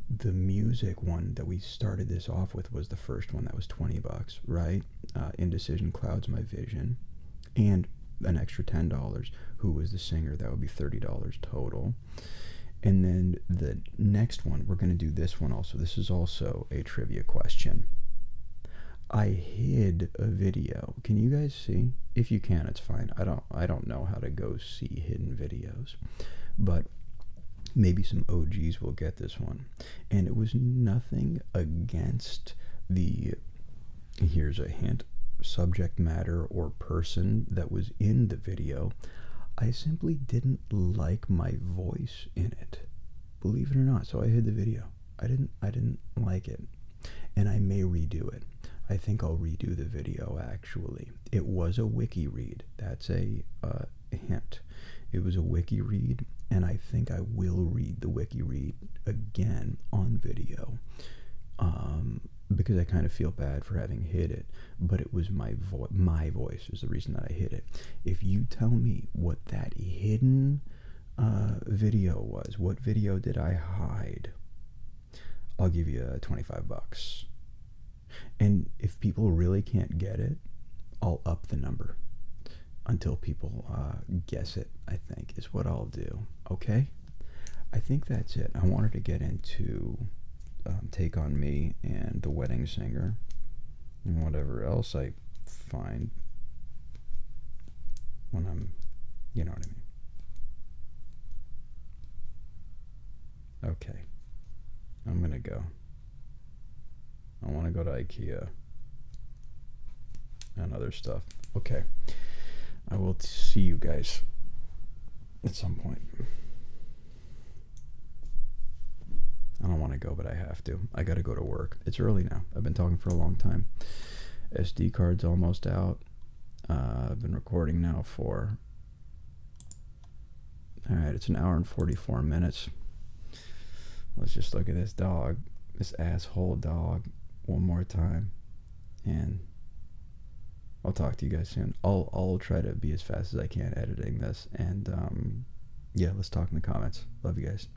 the music one that we started this off with was the first one. That was $20, right? Indecision clouds my vision, and an extra $10. Who was the singer? That would be $30 total. And then the next one, we're going to do this one also. This is also a trivia question. I hid a video. Can you guys see? If you can, it's fine. I don't know how to go see hidden videos, but maybe some OGs will get this one. And it was nothing against the, here's a hint, subject matter or person that was in the video. I simply didn't like my voice in it, believe it or not. So I hid the video. I didn't like it, and I may redo it. I think I'll redo the video. Actually, it was a wiki read. That's a hint. It was a wiki read, and I think I will read the wiki read again on video. Because I kind of feel bad for having hid it, but it was my voice is the reason that I hid it. If you tell me what that hidden video was, what video did I hide, I'll give you $25. And if people really can't get it, I'll up the number until people guess it, I think, is what I'll do. Okay? I think that's it. I wanted to get into Take on Me and The Wedding Singer and whatever else I find when I'm, you know what I mean. Okay, I'm gonna go. I want to go to IKEA and other stuff. Okay, I will see you guys at some point. I don't want to go, but I have to. I gotta go to work. It's early now. I've been talking for a long time. SD card's almost out. I've been recording now for... Alright, it's an hour and 44 minutes. Let's just look at this dog. This asshole dog. One more time. And I'll talk to you guys soon. I'll try to be as fast as I can editing this. And yeah, let's talk in the comments. Love you guys.